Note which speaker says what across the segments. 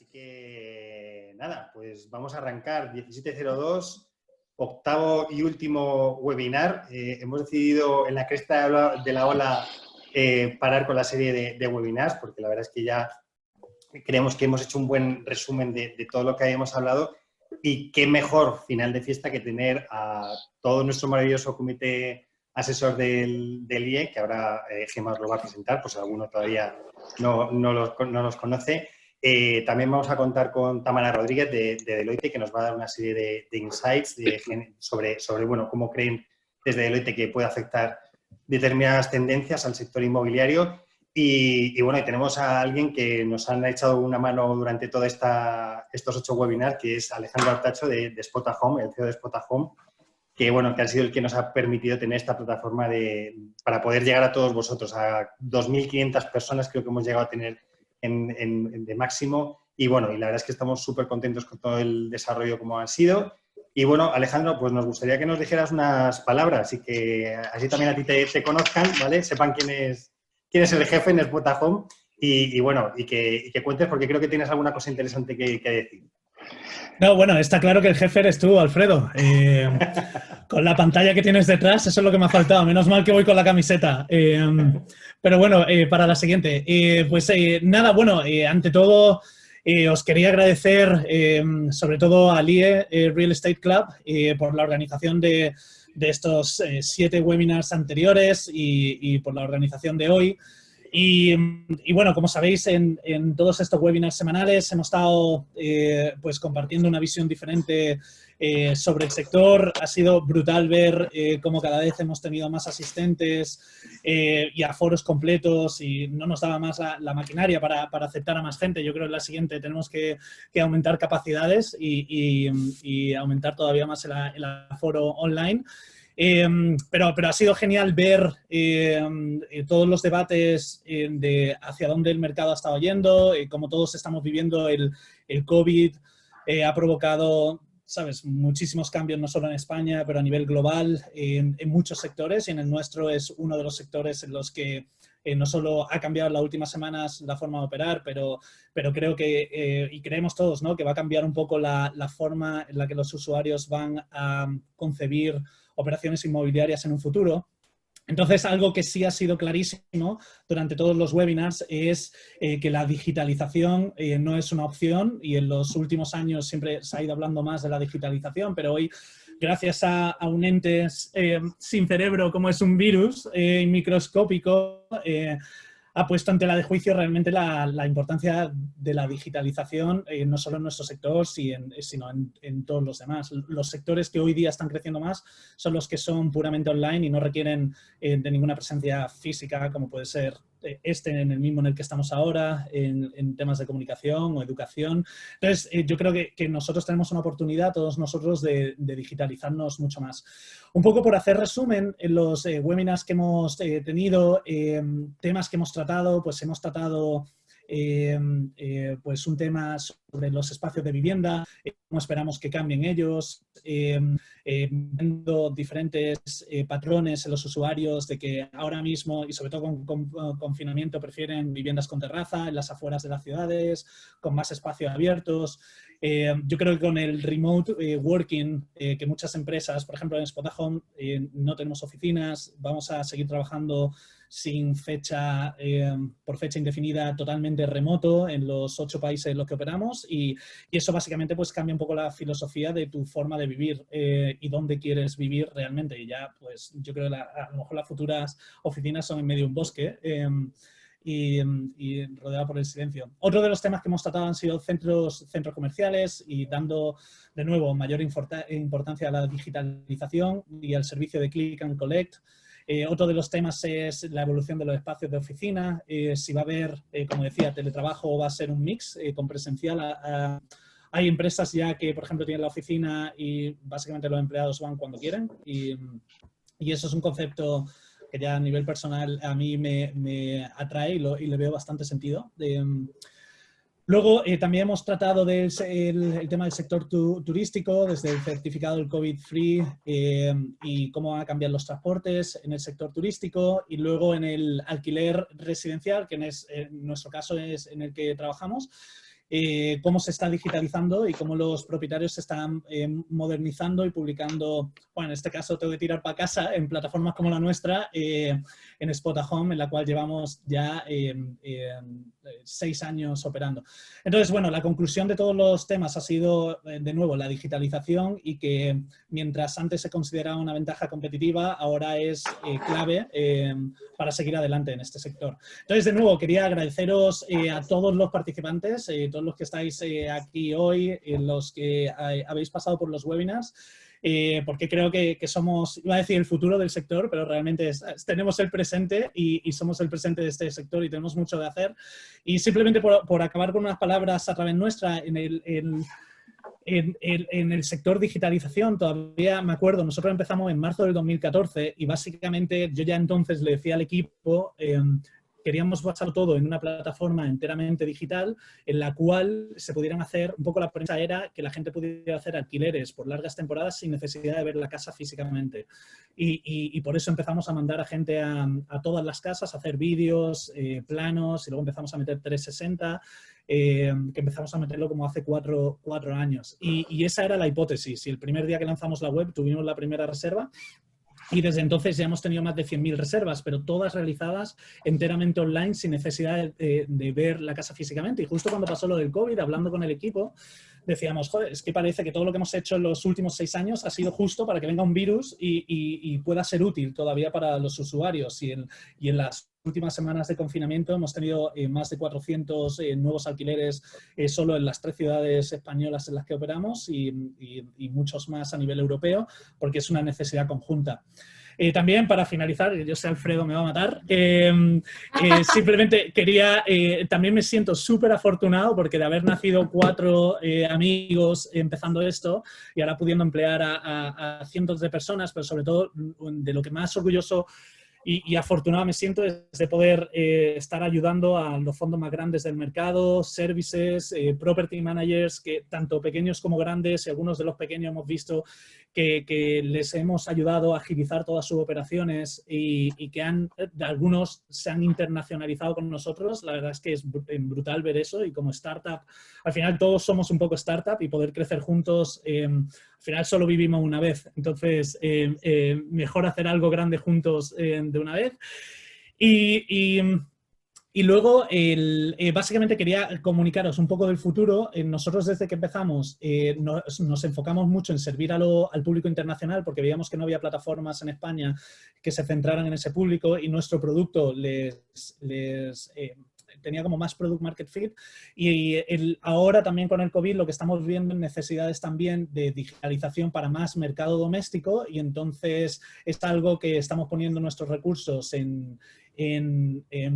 Speaker 1: Así que nada, pues vamos a arrancar 17:02, octavo y último webinar. Hemos decidido en la cresta de la ola parar con la serie de webinars, porque la verdad es que ya creemos que hemos hecho un buen resumen de todo lo que habíamos hablado, y qué mejor final de fiesta que tener a todo nuestro maravilloso comité asesor del IE, que ahora Gemma os lo va a presentar, pues alguno todavía no los conoce. También vamos a contar con Tamara Rodríguez de Deloitte, que nos va a dar una serie de insights sobre bueno, cómo creen desde Deloitte que puede afectar determinadas tendencias al sector inmobiliario. Y bueno, y tenemos a alguien que nos han echado una mano durante todos estos 8 webinars, que es Alejandro Artacho de Spotahome, el CEO de Spotahome, que bueno, que ha sido el que nos ha permitido tener esta plataforma para poder llegar a todos vosotros, a 2.500 personas creo que hemos llegado a tener de máximo. Y bueno, y la verdad es que estamos súper contentos con todo el desarrollo como ha sido. Y bueno, Alejandro, pues nos gustaría que nos dijeras unas palabras y que así también a ti te conozcan, ¿vale? Sepan quién es el jefe en Spotahome y bueno, y que cuentes, porque creo que tienes alguna cosa interesante que decir.
Speaker 2: No, bueno, está claro que el jefe eres tú, Alfredo. Con la pantalla que tienes detrás, eso es lo que me ha faltado. Menos mal que voy con la camiseta. Pero bueno, para la siguiente. Nada, bueno, ante todo, os quería agradecer sobre todo al IE Real Estate Club por la organización de estos 7 webinars anteriores y por la organización de hoy. Y bueno, como sabéis, en todos estos webinars semanales hemos estado pues compartiendo una visión diferente sobre el sector. Ha sido brutal ver cómo cada vez hemos tenido más asistentes y aforos completos y no nos daba más la maquinaria para aceptar a más gente. Yo creo que en la siguiente tenemos que aumentar capacidades y aumentar todavía más el aforo online. Pero ha sido genial ver todos los debates de hacia dónde el mercado ha estado yendo, cómo todos estamos viviendo el COVID. Ha provocado, ¿sabes?, muchísimos cambios, no solo en España, pero a nivel global, en muchos sectores, y en el nuestro es uno de los sectores en los que no solo ha cambiado en las últimas semanas la forma de operar, pero creo que, y creemos todos, ¿no?, que va a cambiar un poco la forma en la que los usuarios van a concebir operaciones inmobiliarias en un futuro. Entonces, algo que sí ha sido clarísimo durante todos los webinars es que la digitalización no es una opción, y en los últimos años siempre se ha ido hablando más de la digitalización, pero hoy, gracias a un ente sin cerebro como es un virus microscópico, ha puesto en tela de juicio realmente la importancia de la digitalización, no solo en nuestro sector, sino en todos los demás. Los sectores que hoy día están creciendo más son los que son puramente online y no requieren de ninguna presencia física, como puede ser en el mismo en el que estamos ahora, en temas de comunicación o educación. Entonces, yo creo que nosotros tenemos una oportunidad, todos nosotros, de digitalizarnos mucho más. Un poco por hacer resumen, en los webinars que hemos tenido, temas que hemos tratado, pues hemos tratado pues un tema sobre los espacios de vivienda, cómo esperamos que cambien ellos, viendo diferentes patrones en los usuarios de que ahora mismo, y sobre todo con confinamiento, prefieren viviendas con terraza en las afueras de las ciudades, con más espacios abiertos. Yo creo que con el remote working, que muchas empresas, por ejemplo en Spotahome, no tenemos oficinas, vamos a seguir trabajando sin fecha, por fecha indefinida, totalmente remoto en los 8 países en los que operamos, y eso básicamente pues cambia un poco la filosofía de tu forma de vivir y dónde quieres vivir realmente. Y ya pues yo creo que a lo mejor las futuras oficinas son en medio de un bosque y rodeado por el silencio. Otro de los temas que hemos tratado han sido centros comerciales, y dando de nuevo mayor importancia a la digitalización y al servicio de Click and Collect. Otro de los temas es la evolución de los espacios de oficina, si va a haber, como decía, teletrabajo, o va a ser un mix con presencial. Hay empresas ya que, por ejemplo, tienen la oficina y básicamente los empleados van cuando quieren, y eso es un concepto que ya a nivel personal a mí me atrae y le veo bastante sentido. Luego, también hemos tratado el tema del sector turístico, desde el certificado del COVID-free y cómo van a cambiar los transportes en el sector turístico, y luego en el alquiler residencial, que en nuestro caso es en el que trabajamos. cómo se está digitalizando y cómo los propietarios se están modernizando y publicando, bueno, en este caso tengo que tirar para casa, en plataformas como la nuestra, en Spotahome, en la cual llevamos ya 6 años operando. Entonces, bueno, la conclusión de todos los temas ha sido, de nuevo, la digitalización y que mientras antes se consideraba una ventaja competitiva, ahora es clave para seguir adelante en este sector. Entonces, de nuevo, quería agradeceros a todos los participantes, todos los que estáis aquí hoy, los que habéis pasado por los webinars, porque creo que somos, iba a decir el futuro del sector, pero realmente tenemos el presente y somos el presente de este sector y tenemos mucho de hacer. Y simplemente por acabar con unas palabras a través nuestra, en el sector digitalización, todavía me acuerdo, nosotros empezamos en marzo del 2014 y básicamente yo ya entonces le decía al equipo, queríamos basar todo en una plataforma enteramente digital en la cual se pudieran hacer, un poco la premisa era que la gente pudiera hacer alquileres por largas temporadas sin necesidad de ver la casa físicamente. Y por eso empezamos a mandar a gente a todas las casas, a hacer vídeos, planos, y luego empezamos a meter 360, que empezamos a meterlo como hace 4 años. Y esa era la hipótesis. Y el primer día que lanzamos la web tuvimos la primera reserva. Y desde entonces ya hemos tenido más de 100.000 reservas, pero todas realizadas enteramente online sin necesidad de ver la casa físicamente. Y justo cuando pasó lo del COVID, hablando con el equipo, decíamos, joder, es que parece que todo lo que hemos hecho en los últimos 6 años ha sido justo para que venga un virus y pueda ser útil todavía para los usuarios. Y en las últimas semanas de confinamiento hemos tenido más de 400 nuevos alquileres solo en las 3 ciudades españolas en las que operamos y muchos más a nivel europeo, porque es una necesidad conjunta. También, para finalizar, yo sé Alfredo me va a matar, simplemente quería, también me siento súper afortunado porque de haber nacido 4 amigos empezando esto y ahora pudiendo emplear a cientos de personas, pero sobre todo de lo que más orgulloso y afortunado me siento es de poder estar ayudando a los fondos más grandes del mercado, services, property managers, que tanto pequeños como grandes, y algunos de los pequeños hemos visto que les hemos ayudado a agilizar todas sus operaciones y que algunos se han internacionalizado con nosotros. La verdad es que es brutal ver eso y como startup, al final todos somos un poco startup y poder crecer juntos, al final solo vivimos una vez, entonces mejor hacer algo grande juntos de una vez. Y luego, básicamente quería comunicaros un poco del futuro. Nosotros desde que empezamos nos enfocamos mucho en servir al público internacional porque veíamos que no había plataformas en España que se centraran en ese público y nuestro producto tenía como más product market fit y ahora también con el COVID lo que estamos viendo en necesidades también de digitalización para más mercado doméstico y entonces es algo que estamos poniendo nuestros recursos en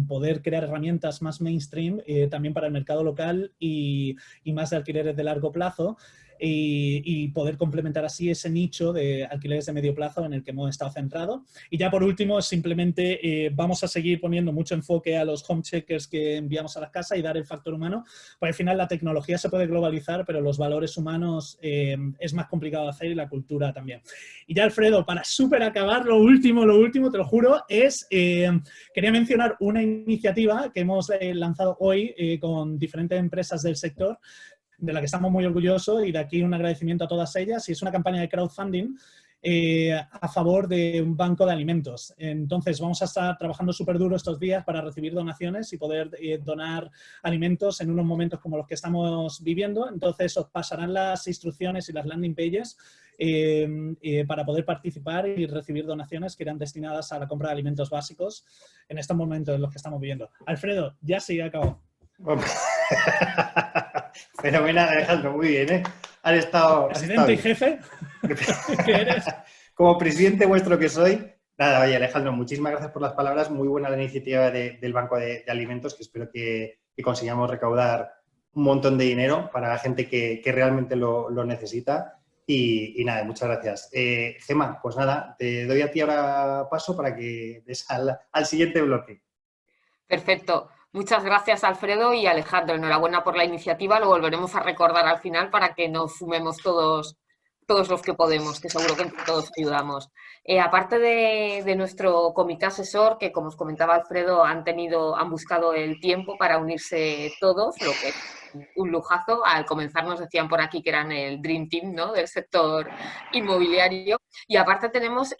Speaker 2: poder crear herramientas más mainstream también para el mercado local y más de alquileres de largo plazo y poder complementar así ese nicho de alquileres de medio plazo en el que hemos estado centrados. Y ya por último, simplemente vamos a seguir poniendo mucho enfoque a los home checkers que enviamos a las casas y dar el factor humano, porque al final la tecnología se puede globalizar, pero los valores humanos es más complicado de hacer y la cultura también. Y ya, Alfredo, para súper acabar, lo último, te lo juro, es quería mencionar una iniciativa que hemos lanzado hoy con diferentes empresas del sector, de la que estamos muy orgullosos y de aquí un agradecimiento a todas ellas. Y es una campaña de crowdfunding a favor de un banco de alimentos. Entonces vamos a estar trabajando súper duro estos días para recibir donaciones y poder donar alimentos en unos momentos como los que estamos viviendo. Entonces os pasarán las instrucciones y las landing pages para poder participar y recibir donaciones que irán destinadas a la compra de alimentos básicos en estos momentos en los que estamos viviendo. Alfredo, ya sí, acabó.
Speaker 1: Fenomenal, Alejandro, muy bien, ¿eh? Has estado
Speaker 2: y jefe. ¿Qué eres?
Speaker 1: Como presidente vuestro que soy. Nada, oye, Alejandro, muchísimas gracias por las palabras. Muy buena la iniciativa del Banco de Alimentos, que espero que consigamos recaudar un montón de dinero para la gente que realmente lo necesita. Y nada, muchas gracias. Gemma, pues nada, te doy a ti ahora paso para que des al siguiente bloque.
Speaker 3: Perfecto. Muchas gracias, Alfredo y Alejandro. Enhorabuena por la iniciativa. Lo volveremos a recordar al final para que nos sumemos todos todos los que podemos, que seguro que entre todos ayudamos. Aparte de nuestro comité asesor, que como os comentaba Alfredo, han buscado el tiempo para unirse todos, lo que es un lujazo. Al comenzar nos decían por aquí que eran el Dream Team, ¿no?, del sector inmobiliario. Y aparte tenemos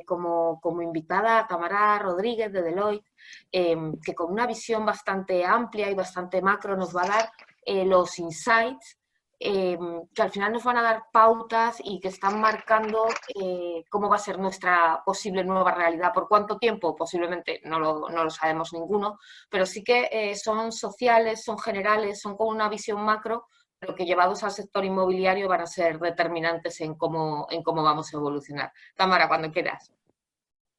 Speaker 3: como invitada a Tamara Rodríguez de Deloitte, que con una visión bastante amplia y bastante macro nos va a dar los insights que al final nos van a dar pautas y que están marcando cómo va a ser nuestra posible nueva realidad. ¿Por cuánto tiempo? Posiblemente no lo sabemos ninguno, pero sí que son sociales, son generales, son con una visión macro, pero que llevados al sector inmobiliario van a ser determinantes en cómo vamos a evolucionar. Tamara, cuando quieras.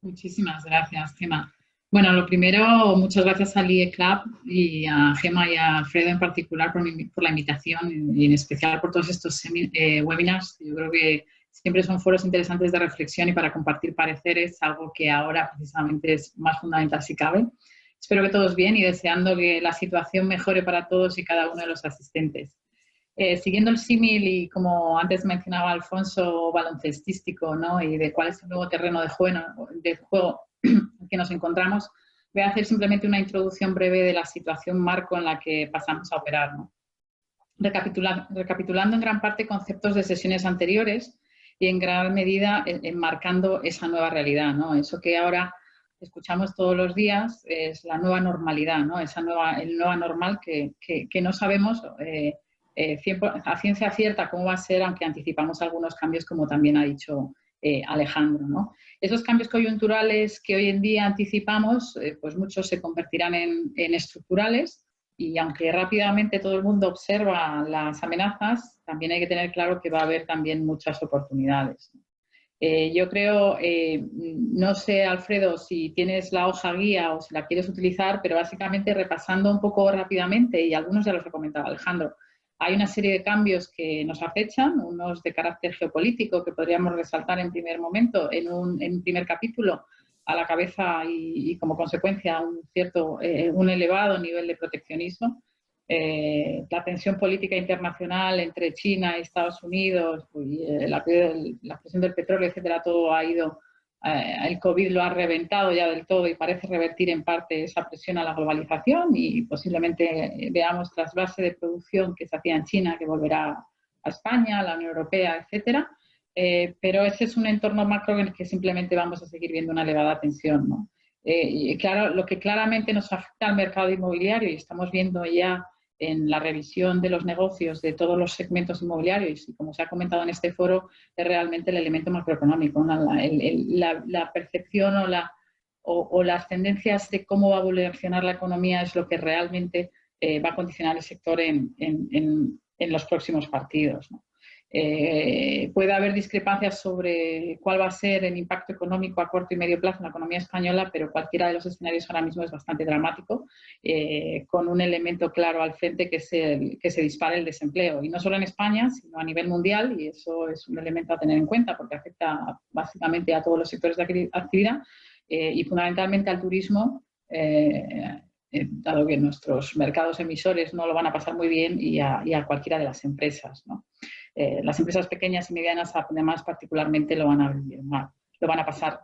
Speaker 4: Muchísimas gracias, Gemma. Bueno, lo primero, muchas gracias al IE Club y a Gemma y a Alfredo en particular por la invitación y en especial por todos estos webinars. Yo creo que siempre son foros interesantes de reflexión y para compartir pareceres, algo que ahora precisamente es más fundamental si cabe. Espero que todos bien y deseando que la situación mejore para todos y cada uno de los asistentes. Siguiendo el símil y como antes mencionaba Alfonso, baloncestístico, ¿no?, y de cuál es el nuevo terreno de juego en que nos encontramos, voy a hacer simplemente una introducción breve de la situación marco en la que pasamos a operar, ¿no? Recapitulando en gran parte conceptos de sesiones anteriores y en gran medida enmarcando esa nueva realidad, ¿no? Eso que ahora escuchamos todos los días es la nueva normalidad, ¿no? El nueva normal que no sabemos a ciencia cierta cómo va a ser, aunque anticipamos algunos cambios, como también ha dicho Alejandro, ¿no? Esos cambios coyunturales que hoy en día anticipamos, pues muchos se convertirán en estructurales y aunque rápidamente todo el mundo observa las amenazas, también hay que tener claro que va a haber también muchas oportunidades. Yo creo, no sé, Alfredo, si tienes la hoja guía o si la quieres utilizar, pero básicamente repasando un poco rápidamente, y algunos ya los ha comentado Alejandro, hay una serie de cambios que nos acechan, unos de carácter geopolítico que podríamos resaltar en primer momento, en un primer capítulo, a la cabeza y como consecuencia un elevado nivel de proteccionismo. La tensión política internacional entre China y Estados Unidos, la presión del petróleo, etcétera, todo ha ido, el COVID lo ha reventado ya del todo y parece revertir en parte esa presión a la globalización y posiblemente veamos trasvase de producción que se hacía en China que volverá a España, a la Unión Europea, etcétera. Pero ese es un entorno macro en el que simplemente vamos a seguir viendo una elevada tensión, ¿no? Y claro, lo que claramente nos afecta al mercado inmobiliario y estamos viendo ya en la revisión de los negocios de todos los segmentos inmobiliarios y como se ha comentado en este foro, es realmente el elemento macroeconómico, ¿no? La percepción o las tendencias de cómo va a evolucionar la economía es lo que realmente va a condicionar el sector en los próximos partidos, ¿no? Puede haber discrepancias sobre cuál va a ser el impacto económico a corto y medio plazo en la economía española, pero cualquiera de los escenarios ahora mismo es bastante dramático, con un elemento claro al frente que se dispare el desempleo. Y no solo en España, sino a nivel mundial, y eso es un elemento a tener en cuenta porque afecta básicamente a todos los sectores de actividad y fundamentalmente al turismo, dado que nuestros mercados emisores no lo van a pasar muy bien y a cualquiera de las empresas, ¿no? Las empresas pequeñas y medianas, además, particularmente lo van a vivir mal, lo van a pasar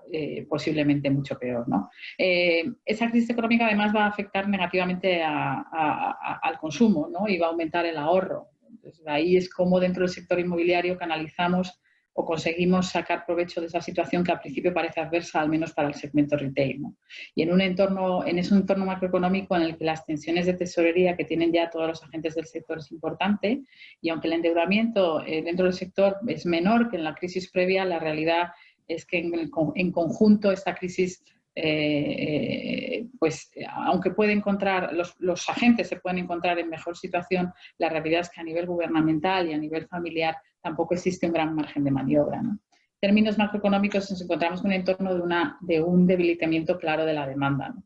Speaker 4: posiblemente mucho peor, ¿no? Esa crisis económica, además, va a afectar negativamente al consumo, ¿no? Y va a aumentar el ahorro. Entonces, ahí es como dentro del sector inmobiliario canalizamos o conseguimos sacar provecho de esa situación que al principio parece adversa, al menos para el segmento retail, ¿no? Y en ese entorno macroeconómico en el que las tensiones de tesorería que tienen ya todos los agentes del sector es importante, y aunque el endeudamiento dentro del sector es menor que en la crisis previa, la realidad es que en conjunto esta crisis, pues aunque los agentes se pueden encontrar en mejor situación, la realidad es que a nivel gubernamental y a nivel familiar tampoco existe un gran margen de maniobra, ¿no? En términos macroeconómicos nos encontramos con un entorno de un debilitamiento claro de la demanda, ¿no?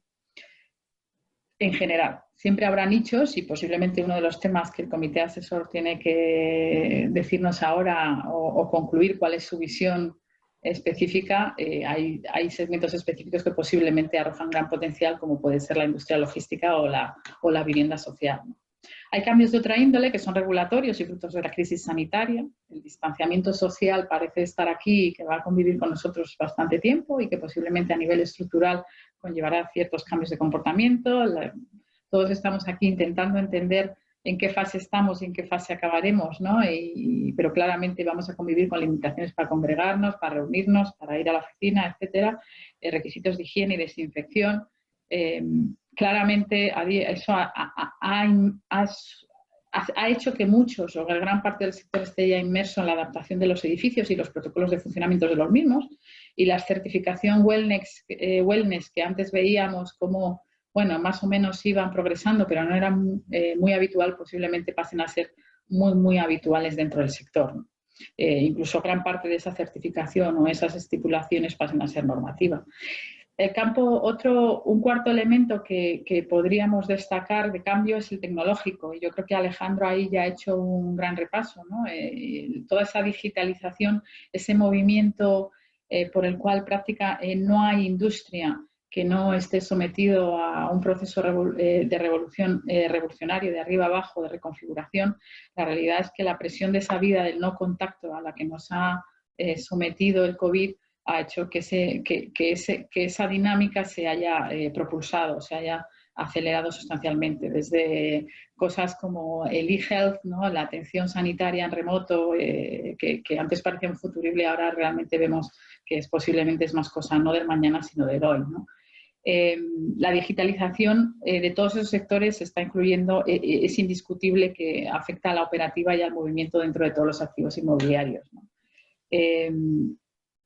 Speaker 4: En general, siempre habrá nichos y posiblemente uno de los temas que el comité asesor tiene que decirnos ahora o concluir cuál es su visión específica, hay segmentos específicos que posiblemente arrojan gran potencial, como puede ser la industria logística o la vivienda social, ¿no? Hay cambios de otra índole que son regulatorios y frutos de la crisis sanitaria. El distanciamiento social parece estar aquí y que va a convivir con nosotros bastante tiempo y que posiblemente a nivel estructural conllevará ciertos cambios de comportamiento. Todos estamos aquí intentando entender en qué fase estamos y en qué fase acabaremos, ¿no? Pero claramente vamos a convivir con limitaciones para congregarnos, para reunirnos, para ir a la oficina, etcétera, requisitos de higiene y desinfección. Claramente eso ha hecho que muchos o gran parte del sector esté ya inmerso en la adaptación de los edificios y los protocolos de funcionamiento de los mismos, y la certificación wellness que antes veíamos como, bueno, más o menos iban progresando, pero no era muy habitual, posiblemente pasen a ser muy, muy habituales dentro del sector, ¿no? Incluso gran parte de esa certificación o esas estipulaciones pasen a ser normativa. El campo, un cuarto elemento que podríamos destacar de cambio es el tecnológico. Yo creo que Alejandro ahí ya ha hecho un gran repaso, ¿no? Toda esa digitalización, ese movimiento por el cual no hay industria que no esté sometido a un proceso de revolucionario de arriba abajo, de reconfiguración. La realidad es que la presión de esa vida del no contacto a la que nos ha sometido el COVID ha hecho que esa dinámica se haya propulsado, se haya acelerado sustancialmente, desde cosas como el e-health, ¿no? La atención sanitaria en remoto, que antes parecía un futurible, ahora realmente vemos que posiblemente es más cosa no del mañana, sino del hoy, ¿no? La digitalización de todos esos sectores se está incluyendo, es indiscutible que afecta a la operativa y al movimiento dentro de todos los activos inmobiliarios, ¿no?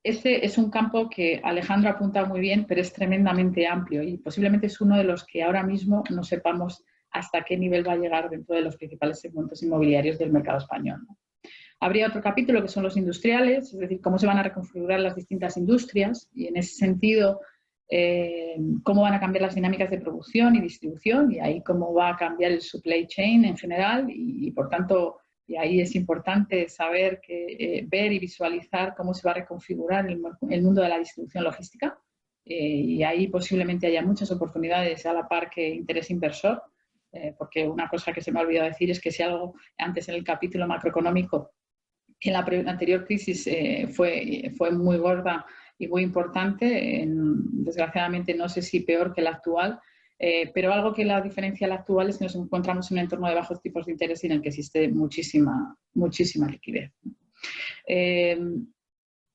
Speaker 4: Este es un campo que Alejandro apunta muy bien, pero es tremendamente amplio y posiblemente es uno de los que ahora mismo no sepamos hasta qué nivel va a llegar dentro de los principales segmentos inmobiliarios del mercado español, ¿no? Habría otro capítulo que son los industriales, es decir, cómo se van a reconfigurar las distintas industrias y en ese sentido cómo van a cambiar las dinámicas de producción y distribución y ahí cómo va a cambiar el supply chain en general y por tanto, y ahí es importante saber ver y visualizar cómo se va a reconfigurar el mundo de la distribución logística y ahí posiblemente haya muchas oportunidades a la par que interés inversor, porque una cosa que se me ha olvidado decir es que si algo antes en el capítulo macroeconómico en la anterior crisis fue muy gorda y muy importante, desgraciadamente no sé si peor que la actual, pero algo que la diferencia a la actual es que nos encontramos en un entorno de bajos tipos de interés y en el que existe muchísima liquidez.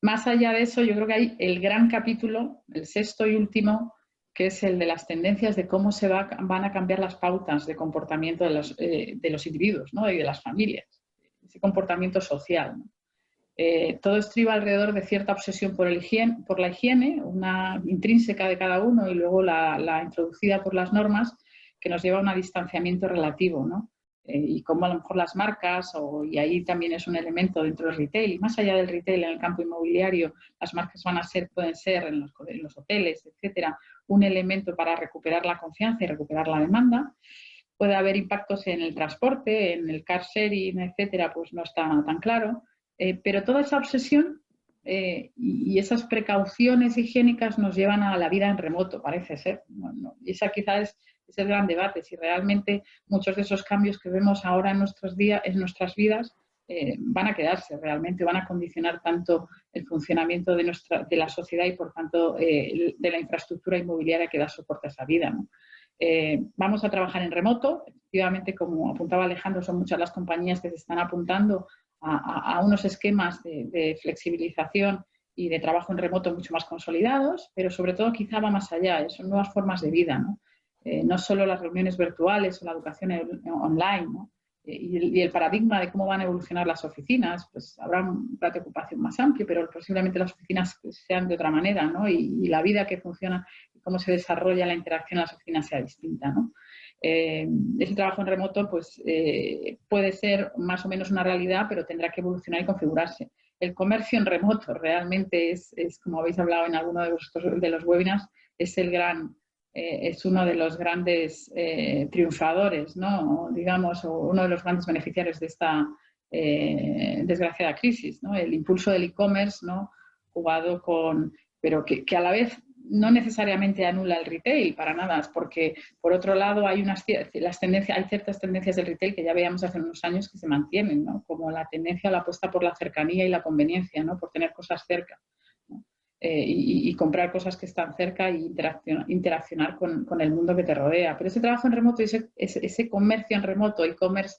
Speaker 4: Más allá de eso, yo creo que hay el gran capítulo, el sexto y último, que es el de las tendencias de cómo van a cambiar las pautas de comportamiento de los individuos, ¿no? Y de las familias, ese comportamiento social, ¿no? Todo estriba alrededor de cierta obsesión por la higiene, una intrínseca de cada uno y luego la introducida por las normas que nos lleva a un distanciamiento relativo, ¿no? Y como a lo mejor las marcas, y ahí también es un elemento dentro del retail, y más allá del retail en el campo inmobiliario, las marcas pueden ser en los hoteles, etcétera, un elemento para recuperar la confianza y recuperar la demanda. Puede haber impactos en el transporte, en el car sharing, etcétera, pues no está tan claro. Pero toda esa obsesión y esas precauciones higiénicas nos llevan a la vida en remoto, parece ser. Y esa quizás es el gran debate, si realmente muchos de esos cambios que vemos ahora en nuestras vidas van a quedarse realmente, van a condicionar tanto el funcionamiento de la sociedad y, por tanto, de la infraestructura inmobiliaria que da soporte a esa vida, ¿no? Vamos a trabajar en remoto. Efectivamente, como apuntaba Alejandro, son muchas las compañías que se están apuntando a unos esquemas de flexibilización y de trabajo en remoto mucho más consolidados, pero sobre todo quizá va más allá, son nuevas formas de vida, ¿no? No solo las reuniones virtuales o la educación online, ¿no? Y el paradigma de cómo van a evolucionar las oficinas, pues habrá un plato de ocupación más amplio, pero posiblemente las oficinas sean de otra manera, ¿no? Y la vida que funciona y cómo se desarrolla la interacción en las oficinas sea distinta, ¿no? Ese trabajo en remoto pues, puede ser más o menos una realidad, pero tendrá que evolucionar y configurarse. El comercio en remoto realmente es como habéis hablado en alguno de los webinars, es uno de los grandes triunfadores, ¿no? Digamos, o uno de los grandes beneficiarios de esta desgraciada crisis, ¿no? El impulso del e-commerce, ¿no? Jugado pero que a la vez no necesariamente anula el retail, para nada, porque por otro lado hay ciertas tendencias del retail que ya veíamos hace unos años que se mantienen, ¿no? Como la tendencia a la apuesta por la cercanía y la conveniencia, ¿no? Por tener cosas cerca, ¿no? Y comprar cosas que están cerca e interaccionar con el mundo que te rodea. Pero ese trabajo en remoto y ese comercio en remoto, e-commerce,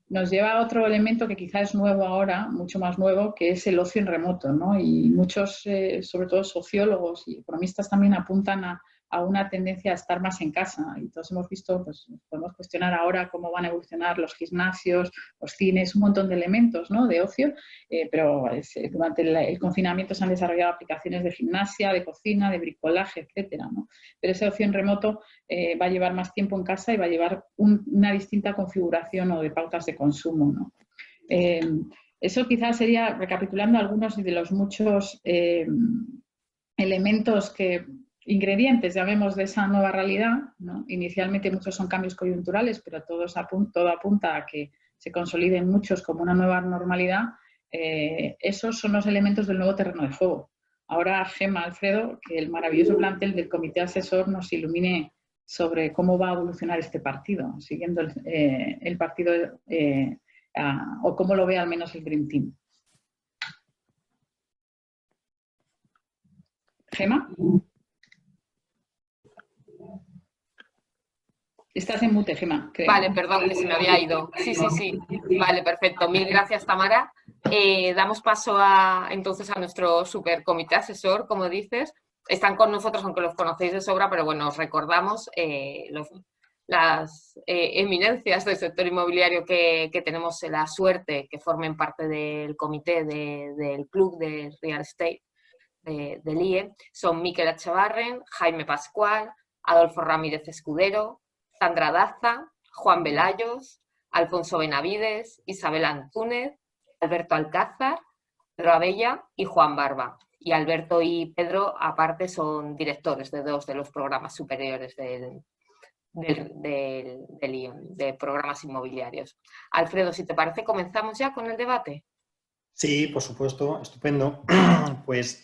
Speaker 4: nos lleva a otro elemento que quizás es nuevo ahora, mucho más nuevo, que es el ocio en remoto, ¿no? Y muchos, sobre todo sociólogos y economistas, también apuntan a una tendencia a estar más en casa. Y todos hemos visto, pues podemos cuestionar ahora cómo van a evolucionar los gimnasios, los cines, un montón de elementos, ¿no? De ocio, pero durante el confinamiento se han desarrollado aplicaciones de gimnasia, de cocina, de bricolaje, etcétera, ¿no? Pero ese ocio en remoto va a llevar más tiempo en casa y va a llevar una distinta configuración o de pautas de consumo, ¿no? Eso quizás sería, recapitulando algunos de los muchos elementos ingredientes, llamemos, de esa nueva realidad, ¿no? Inicialmente muchos son cambios coyunturales, pero todo apunta a que se consoliden muchos como una nueva normalidad. Esos son los elementos del nuevo terreno de juego. Ahora, Gemma, Alfredo, que el maravilloso plantel del comité asesor nos ilumine sobre cómo va a evolucionar este partido, siguiendo el partido o cómo lo ve al menos el Dream Team. Gemma. Estás en mute, Gemma, creo.
Speaker 3: Vale, perdón, que se me había ido. Sí. Vale, perfecto. Mil gracias, Tamara. Damos paso entonces a nuestro super comité asesor, como dices. Están con nosotros, aunque los conocéis de sobra, pero bueno, os recordamos las eminencias del sector inmobiliario que tenemos la suerte que formen parte del comité del Club de Real Estate del IE. Son Miquel Echevarren, Jaime Pascual, Adolfo Ramírez Escudero, Sandra Daza, Juan Velayos, Alfonso Benavides, Isabel Antúnez, Alberto Alcázar, Pedro Abella y Juan Barba. Y Alberto y Pedro, aparte, son directores de 2 de los programas superiores del ION, de programas inmobiliarios. Alfredo, si te parece, comenzamos ya con el debate.
Speaker 1: Sí, por supuesto, estupendo. Pues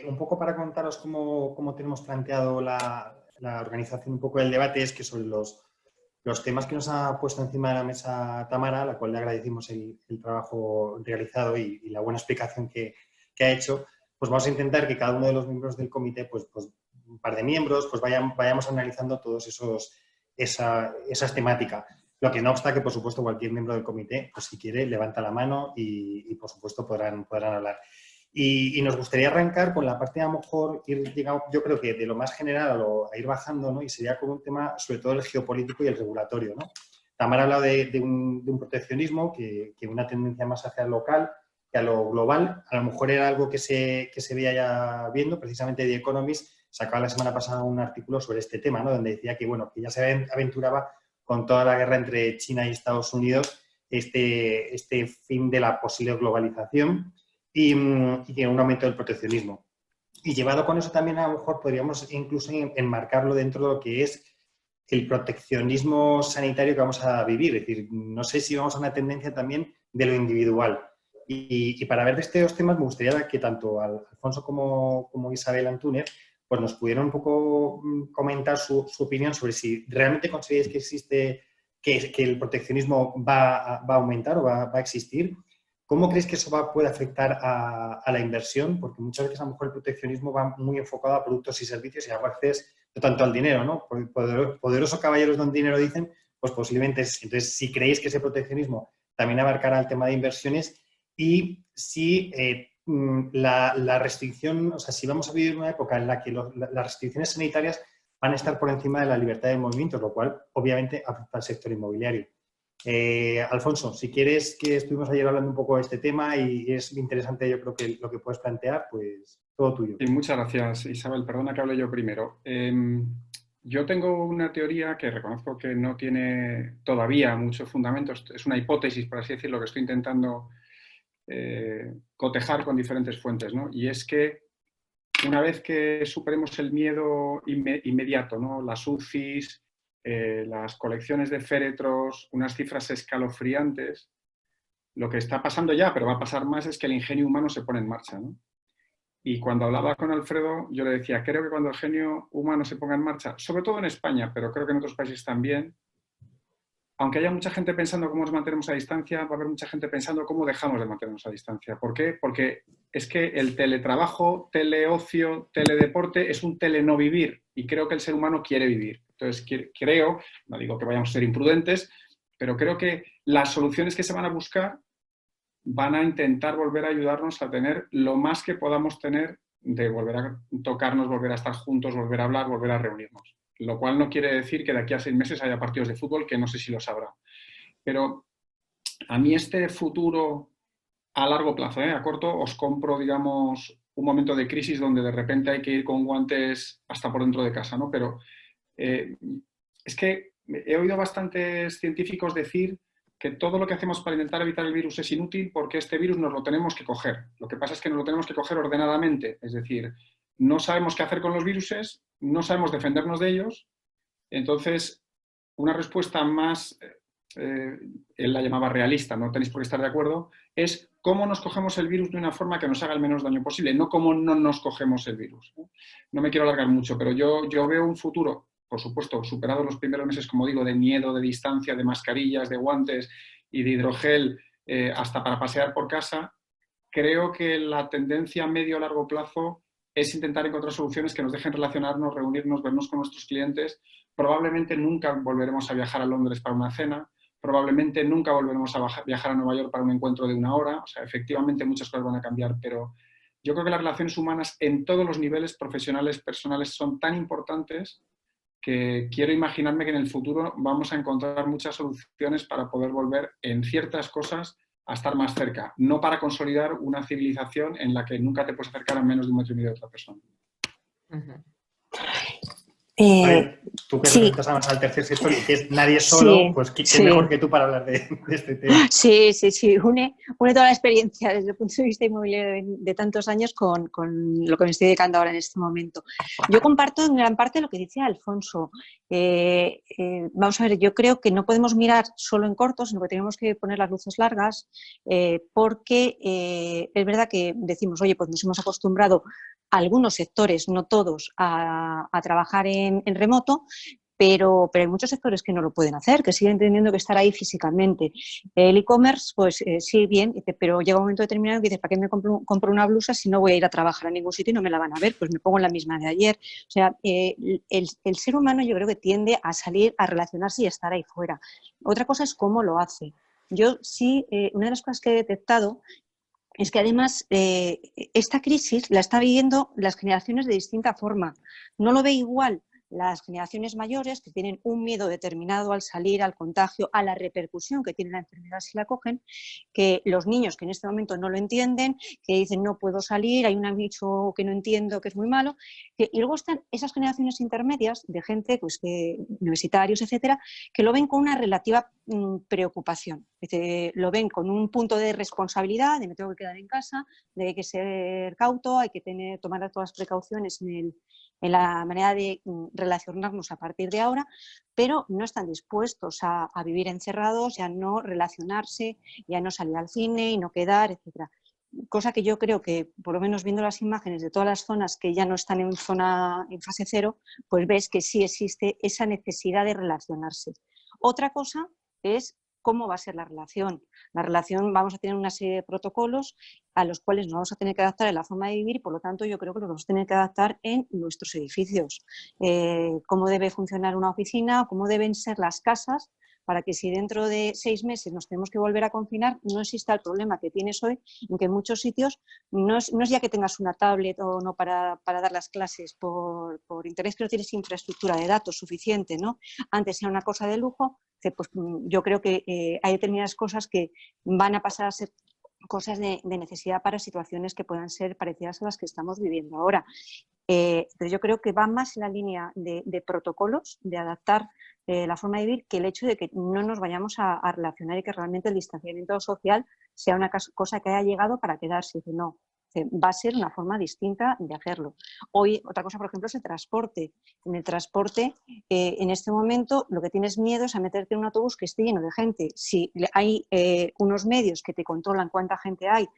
Speaker 1: un poco para contaros cómo tenemos planteado la organización un poco del debate, es que sobre los temas que nos ha puesto encima de la mesa Tamara, a la cual le agradecimos el trabajo realizado y la buena explicación que ha hecho, pues vamos a intentar que cada uno de los miembros del comité, pues un par de miembros, pues vayamos analizando todos esas temáticas. Lo que no obsta que, por supuesto, cualquier miembro del comité, pues si quiere, levanta la mano y por supuesto, podrán hablar. Y nos gustaría arrancar con la parte, a lo mejor, yo creo que de lo más general a ir bajando, ¿no? Y sería con un tema, sobre todo, el geopolítico y el regulatorio, ¿no? Tamara ha hablado de un proteccionismo, que una tendencia más hacia lo local que a lo global. A lo mejor era algo que se veía ya viendo, precisamente The Economist sacaba la semana pasada un artículo sobre este tema, ¿no? Donde decía que, bueno, que ya se aventuraba con toda la guerra entre China y Estados Unidos este fin de la posible globalización y un aumento del proteccionismo. Y llevado con eso también, a lo mejor podríamos incluso enmarcarlo dentro de lo que es el proteccionismo sanitario que vamos a vivir. Es decir, no sé si vamos a una tendencia también de lo individual. Y para ver de estos temas me gustaría que tanto Alfonso como Isabel Antúnez pues nos pudieran un poco comentar su opinión sobre si realmente consideráis que existe, que el proteccionismo va a aumentar o va a existir. ¿Cómo creéis que eso puede afectar a la inversión? Porque muchas veces a lo mejor el proteccionismo va muy enfocado a productos y servicios y a veces no tanto al dinero, ¿no? Poderosos caballeros don dinero dicen, pues posiblemente es. Entonces, si creéis que ese proteccionismo también abarcará el tema de inversiones y si la restricción, o sea, si vamos a vivir una época en la que las restricciones sanitarias van a estar por encima de la libertad de movimiento, lo cual obviamente afecta al sector inmobiliario. Alfonso, si quieres, que estuvimos ayer hablando un poco de este tema y es interesante, yo creo que lo que puedes plantear, pues todo tuyo.
Speaker 5: Sí, muchas gracias, Isabel. Perdona que hable yo primero. Yo tengo una teoría que reconozco que no tiene todavía muchos fundamentos. Es una hipótesis, por así decirlo, que estoy intentando cotejar con diferentes fuentes, ¿no? Y es que una vez que superemos el miedo inmediato, ¿no? Las UCIs, las colecciones de féretros, unas cifras escalofriantes, lo que está pasando ya, pero va a pasar más, es que el ingenio humano se pone en marcha, ¿no? Y cuando hablaba con Alfredo, yo le decía, creo que cuando el genio humano se ponga en marcha, sobre todo en España, pero creo que en otros países también, aunque haya mucha gente pensando cómo nos mantenemos a distancia, va a haber mucha gente pensando cómo dejamos de mantenernos a distancia. ¿Por qué? Porque es que el teletrabajo, teleocio, teledeporte es un teleno vivir y creo que el ser humano quiere vivir. Entonces, creo, no digo que vayamos a ser imprudentes, pero creo que las soluciones que se van a buscar van a intentar volver a ayudarnos a tener lo más que podamos tener de volver a tocarnos, volver a estar juntos, volver a hablar, volver a reunirnos. Lo cual no quiere decir que de aquí a 6 meses haya partidos de fútbol, que no sé si lo sabrá. Pero a mí este futuro a largo plazo, a corto, os compro, digamos, un momento de crisis donde de repente hay que ir con guantes hasta por dentro de casa, ¿no? Pero es que he oído bastantes científicos decir que todo lo que hacemos para intentar evitar el virus es inútil porque este virus nos lo tenemos que coger. Lo que pasa es que nos lo tenemos que coger ordenadamente, es decir, no sabemos qué hacer con los viruses, no sabemos defendernos de ellos, entonces una respuesta más, él la llamaba realista, no tenéis por qué estar de acuerdo, es cómo nos cogemos el virus de una forma que nos haga el menos daño posible, no cómo no nos cogemos el virus. No me quiero alargar mucho, pero yo veo un futuro, por supuesto, superados los primeros meses, como digo, de miedo, de distancia, de mascarillas, de guantes y de hidrogel, hasta para pasear por casa. Creo que la tendencia a medio o largo plazo es intentar encontrar soluciones que nos dejen relacionarnos, reunirnos, vernos con nuestros clientes. Probablemente nunca volveremos a viajar a Londres para una cena, probablemente nunca volveremos a viajar a Nueva York para un encuentro de 1 hora. O sea, efectivamente muchas cosas van a cambiar, pero yo creo que las relaciones humanas en todos los niveles, profesionales, personales, son tan importantes que quiero imaginarme que en el futuro vamos a encontrar muchas soluciones para poder volver en ciertas cosas a estar más cerca, no para consolidar una civilización en la que nunca te puedes acercar a menos de 1,5 metros de otra persona.
Speaker 1: Tú que
Speaker 6: Sí.
Speaker 1: representas además al tercer sector y que es nadie solo,
Speaker 6: Sí,
Speaker 1: pues qué
Speaker 6: sí.
Speaker 1: mejor que tú para hablar de este tema.
Speaker 6: Sí, sí, sí. Une toda la experiencia desde el punto de vista inmobiliario de tantos años con lo que me estoy dedicando ahora en este momento. Yo comparto en gran parte lo que dice Alfonso. Vamos a ver, yo creo que no podemos mirar solo en corto, sino que tenemos que poner las luces largas, porque es verdad que decimos, oye, pues nos hemos acostumbrado a algunos sectores, no todos, a trabajar en remoto, pero hay muchos sectores que no lo pueden hacer, que siguen teniendo que estar ahí físicamente. El e-commerce, pues sí, bien, pero llega un momento determinado que dices, ¿para qué me compro una blusa si no voy a ir a trabajar a ningún sitio y no me la van a ver? Pues me pongo la misma de ayer. O sea, el ser humano yo creo que tiende a salir, a relacionarse y a estar ahí fuera. Otra cosa es cómo lo hace. Yo sí, una de las cosas que he detectado es que además esta crisis la están viviendo las generaciones de distinta forma. No lo ve igual las generaciones mayores, que tienen un miedo determinado al salir, al contagio, a la repercusión que tiene la enfermedad si la cogen, que los niños que en este momento no lo entienden, que dicen no puedo salir, hay un bicho que no entiendo que es muy malo, y luego están esas generaciones intermedias de gente, pues que universitarios, etcétera, que lo ven con una relativa preocupación. Lo ven con un punto de responsabilidad, de me tengo que quedar en casa, de que hay que ser cauto, hay que tomar todas las precauciones en la manera de relacionarnos a partir de ahora, pero no están dispuestos a vivir encerrados, ya no relacionarse, ya no salir al cine y no quedar, etcétera. Cosa que yo creo que, por lo menos viendo las imágenes de todas las zonas que ya no están en fase cero, pues ves que sí existe esa necesidad de relacionarse. Otra cosa es cómo va a ser la relación. La relación, vamos a tener una serie de protocolos a los cuales nos vamos a tener que adaptar en la forma de vivir y, por lo tanto, yo creo que nos vamos a tener que adaptar en nuestros edificios. Cómo debe funcionar una oficina, cómo deben ser las casas, para que si dentro de 6 meses nos tenemos que volver a confinar, no exista el problema que tienes hoy, en que en muchos sitios no es ya que tengas una tablet o no para dar las clases por internet, que no tienes infraestructura de datos suficiente, ¿no? Antes era una cosa de lujo, pues yo creo que hay determinadas cosas que van a pasar a ser cosas de necesidad para situaciones que puedan ser parecidas a las que estamos viviendo ahora. Entonces yo creo que va más en la línea de protocolos, de adaptar la forma de vivir, que el hecho de que no nos vayamos a relacionar y que realmente el distanciamiento social sea una cosa que haya llegado para quedarse. No, Va a ser una forma distinta de hacerlo. Hoy, otra cosa, por ejemplo, es el transporte. En el transporte, en este momento, lo que tienes miedo es a meterte en un autobús que esté lleno de gente. Si hay unos medios que te controlan cuánta gente hay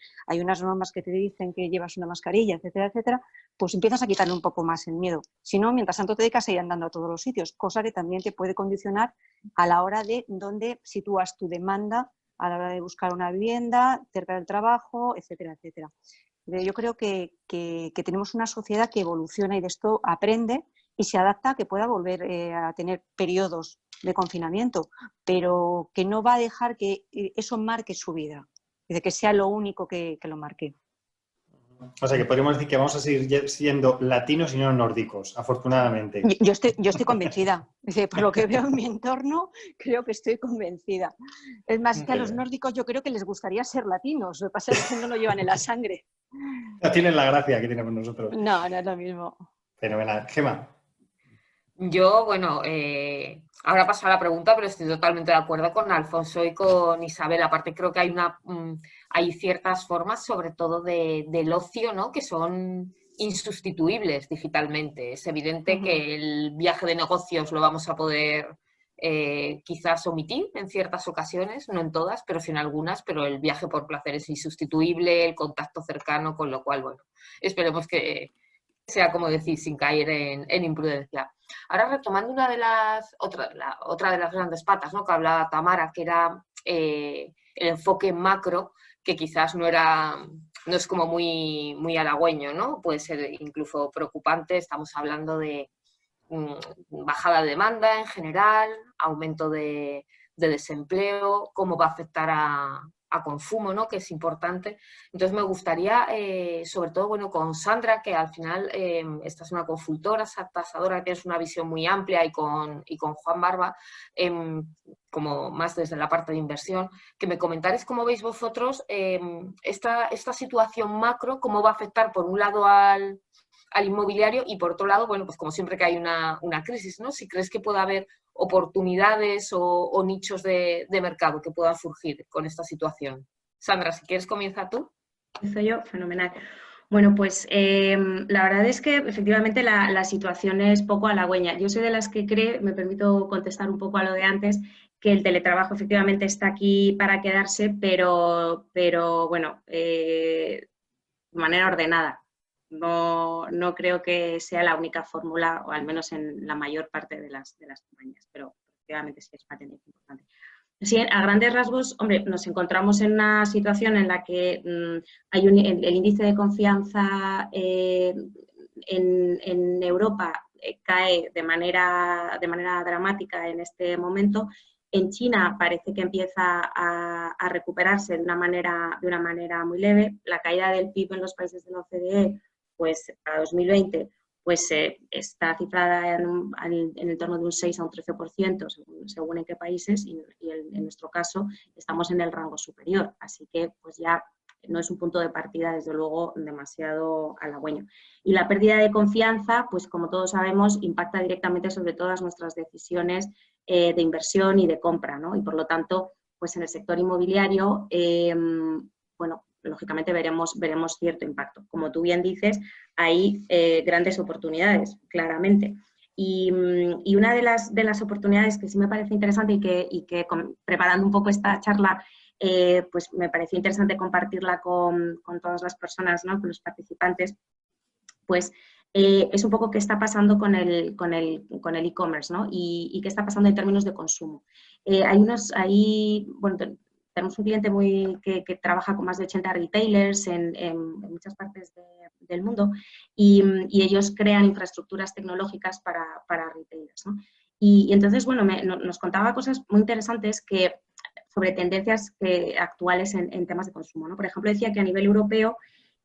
Speaker 6: unas normas que te dicen que llevas una mascarilla, etcétera, etcétera, pues empiezas a quitarle un poco más el miedo. Si no, mientras tanto te dedicas a ir andando a todos los sitios, cosa que también te puede condicionar a la hora de dónde sitúas tu demanda a la hora de buscar una vivienda, cerca del trabajo, etcétera, etcétera. Yo creo que tenemos una sociedad que evoluciona y de esto aprende y se adapta a que pueda volver a tener periodos de confinamiento, pero que no va a dejar que eso marque su vida, de que sea lo único que lo marque.
Speaker 1: O sea que podríamos decir que vamos a seguir siendo latinos y no nórdicos, afortunadamente.
Speaker 6: Yo estoy convencida. Por lo que veo en mi entorno, creo que estoy convencida. Es más, que a los nórdicos yo creo que les gustaría ser latinos. Lo que pasa es que no lo llevan en la sangre.
Speaker 1: No tienen la gracia que tenemos nosotros.
Speaker 6: No es lo mismo.
Speaker 1: Fenomenal. Gemma.
Speaker 3: Yo, bueno, ahora paso a la pregunta, pero estoy totalmente de acuerdo con Alfonso y con Isabel. Aparte, creo que hay ciertas formas, sobre todo del ocio, ¿no?, que son insustituibles digitalmente. Es evidente que el viaje de negocios lo vamos a poder quizás omitir en ciertas ocasiones, no en todas, pero sí en algunas, pero el viaje por placer es insustituible, el contacto cercano, con lo cual, bueno, esperemos que sea, como decís, sin caer en imprudencia. Ahora, retomando otra de las grandes patas, ¿no?, que hablaba Tamara, que era el enfoque macro, que quizás no es como muy halagüeño, ¿no? Puede ser incluso preocupante. Estamos hablando de bajada de demanda en general, aumento de desempleo, cómo va a afectar a consumo, ¿no?, que es importante. Entonces me gustaría, sobre todo, bueno, con Sandra, que al final esta es una consultora, tasadora, que tienes una visión muy amplia, y con Juan Barba, como más desde la parte de inversión, que me comentarais cómo veis vosotros esta situación macro, cómo va a afectar por un lado al inmobiliario y por otro lado, bueno, pues como siempre que hay una crisis, ¿no?, si crees que puede haber oportunidades o nichos de mercado que puedan surgir con esta situación. Sandra, si quieres, comienza tú.
Speaker 7: Soy yo, fenomenal. Bueno, pues la verdad es que efectivamente la situación es poco halagüeña. Yo soy de las que cree, me permito contestar un poco a lo de antes, que el teletrabajo efectivamente está aquí para quedarse, pero bueno, de manera ordenada. No creo que sea la única fórmula, o al menos en la mayor parte de las compañías, pero efectivamente sí es patente importante. Sí, a grandes rasgos, hombre, nos encontramos en una situación en la que hay el índice de confianza en Europa cae de manera dramática en este momento. En China parece que empieza a recuperarse de una manera muy leve. La caída del PIB en los países de la OCDE, pues para 2020, pues está cifrada en el torno de un 6 a un 13%, según en qué países, y en nuestro caso estamos en el rango superior. Así que pues ya no es un punto de partida, desde luego, demasiado halagüeño. Y la pérdida de confianza, pues como todos sabemos, impacta directamente sobre todas nuestras decisiones de inversión y de compra, ¿no? Y por lo tanto, pues en el sector inmobiliario, bueno, lógicamente veremos cierto impacto. Como tú bien dices, hay grandes oportunidades, claramente. Y una de las oportunidades que sí me parece interesante y que preparando un poco esta charla, pues me pareció interesante compartirla con todas las personas, ¿no?, con los participantes, pues es un poco qué está pasando con el e-commerce, ¿no?, y qué está pasando en términos de consumo. Bueno, tenemos un cliente que trabaja con más de 80 retailers en muchas partes del mundo, y ellos crean infraestructuras tecnológicas para retailers, ¿no? Y entonces, bueno, nos contaba cosas muy interesantes sobre tendencias actuales en temas de consumo, ¿no? Por ejemplo, decía que a nivel europeo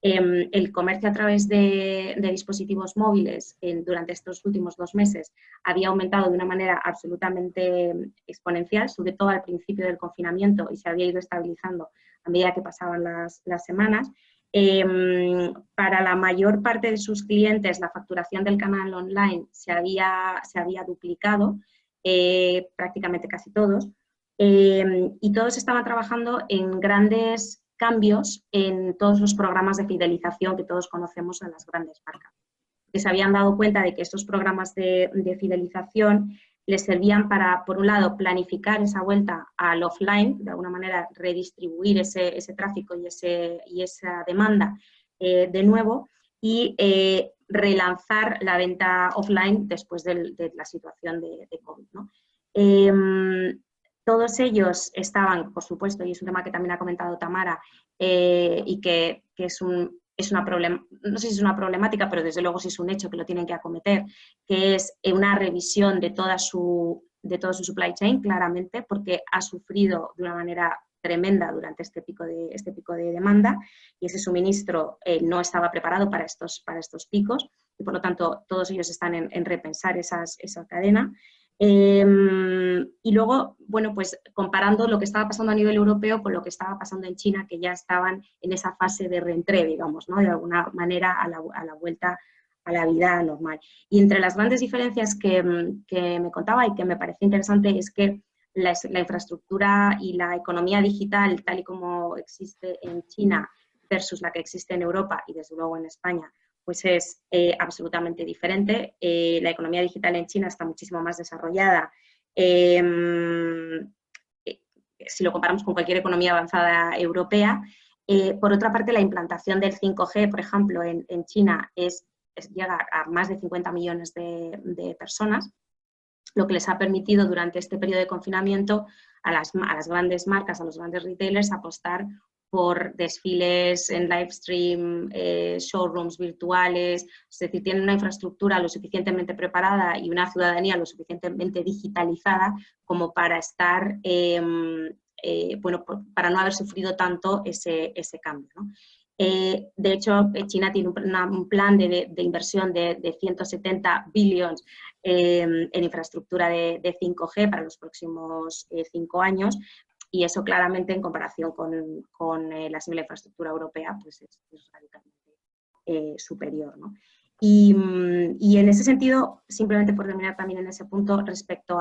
Speaker 7: el comercio a través de dispositivos móviles durante estos últimos 2 meses había aumentado de una manera absolutamente exponencial, sobre todo al principio del confinamiento, y se había ido estabilizando a medida que pasaban las semanas. Para la mayor parte de sus clientes, la facturación del canal online se había duplicado, prácticamente casi todos, y todos estaban trabajando en grandes cambios en todos los programas de fidelización que todos conocemos en las grandes marcas. Que se habían dado cuenta de que estos programas de fidelización les servían para, por un lado, planificar esa vuelta al offline, de alguna manera redistribuir ese tráfico y esa demanda de nuevo, y relanzar la venta offline después de la situación de COVID, ¿no? Todos ellos estaban, por supuesto, y es un tema que también ha comentado Tamara, y que es una no sé si es una problemática, pero desde luego sí es un hecho que lo tienen que acometer, que es una revisión de todo su supply chain, claramente, porque ha sufrido de una manera tremenda durante este pico de demanda, y ese suministro no estaba preparado para estos picos, y por lo tanto todos ellos están en repensar esa cadena. Y luego, bueno, pues comparando lo que estaba pasando a nivel europeo con lo que estaba pasando en China, que ya estaban en esa fase de reentré, digamos, ¿no? De alguna manera a la vuelta a la vida normal. Y entre las grandes diferencias que me contaba y que me parece interesante es que la infraestructura y la economía digital, tal y como existe en China versus la que existe en Europa y desde luego en España, pues es absolutamente diferente. La economía digital en China está muchísimo más desarrollada. Si lo comparamos con cualquier economía avanzada europea. Por otra parte, la implantación del 5G, por ejemplo, en China llega a más de 50 millones de personas, lo que les ha permitido durante este periodo de confinamiento a las grandes marcas, a los grandes retailers, apostar por desfiles en live stream, showrooms virtuales, es decir, tienen una infraestructura lo suficientemente preparada y una ciudadanía lo suficientemente digitalizada como para estar, bueno, para no haber sufrido tanto ese cambio, ¿no? De hecho, China tiene un plan de inversión de 170 billones en infraestructura de 5G para los próximos 5 años, y eso claramente en comparación con la simple infraestructura europea pues es radicalmente superior, ¿no? Y en ese sentido, simplemente por terminar también en ese punto, respecto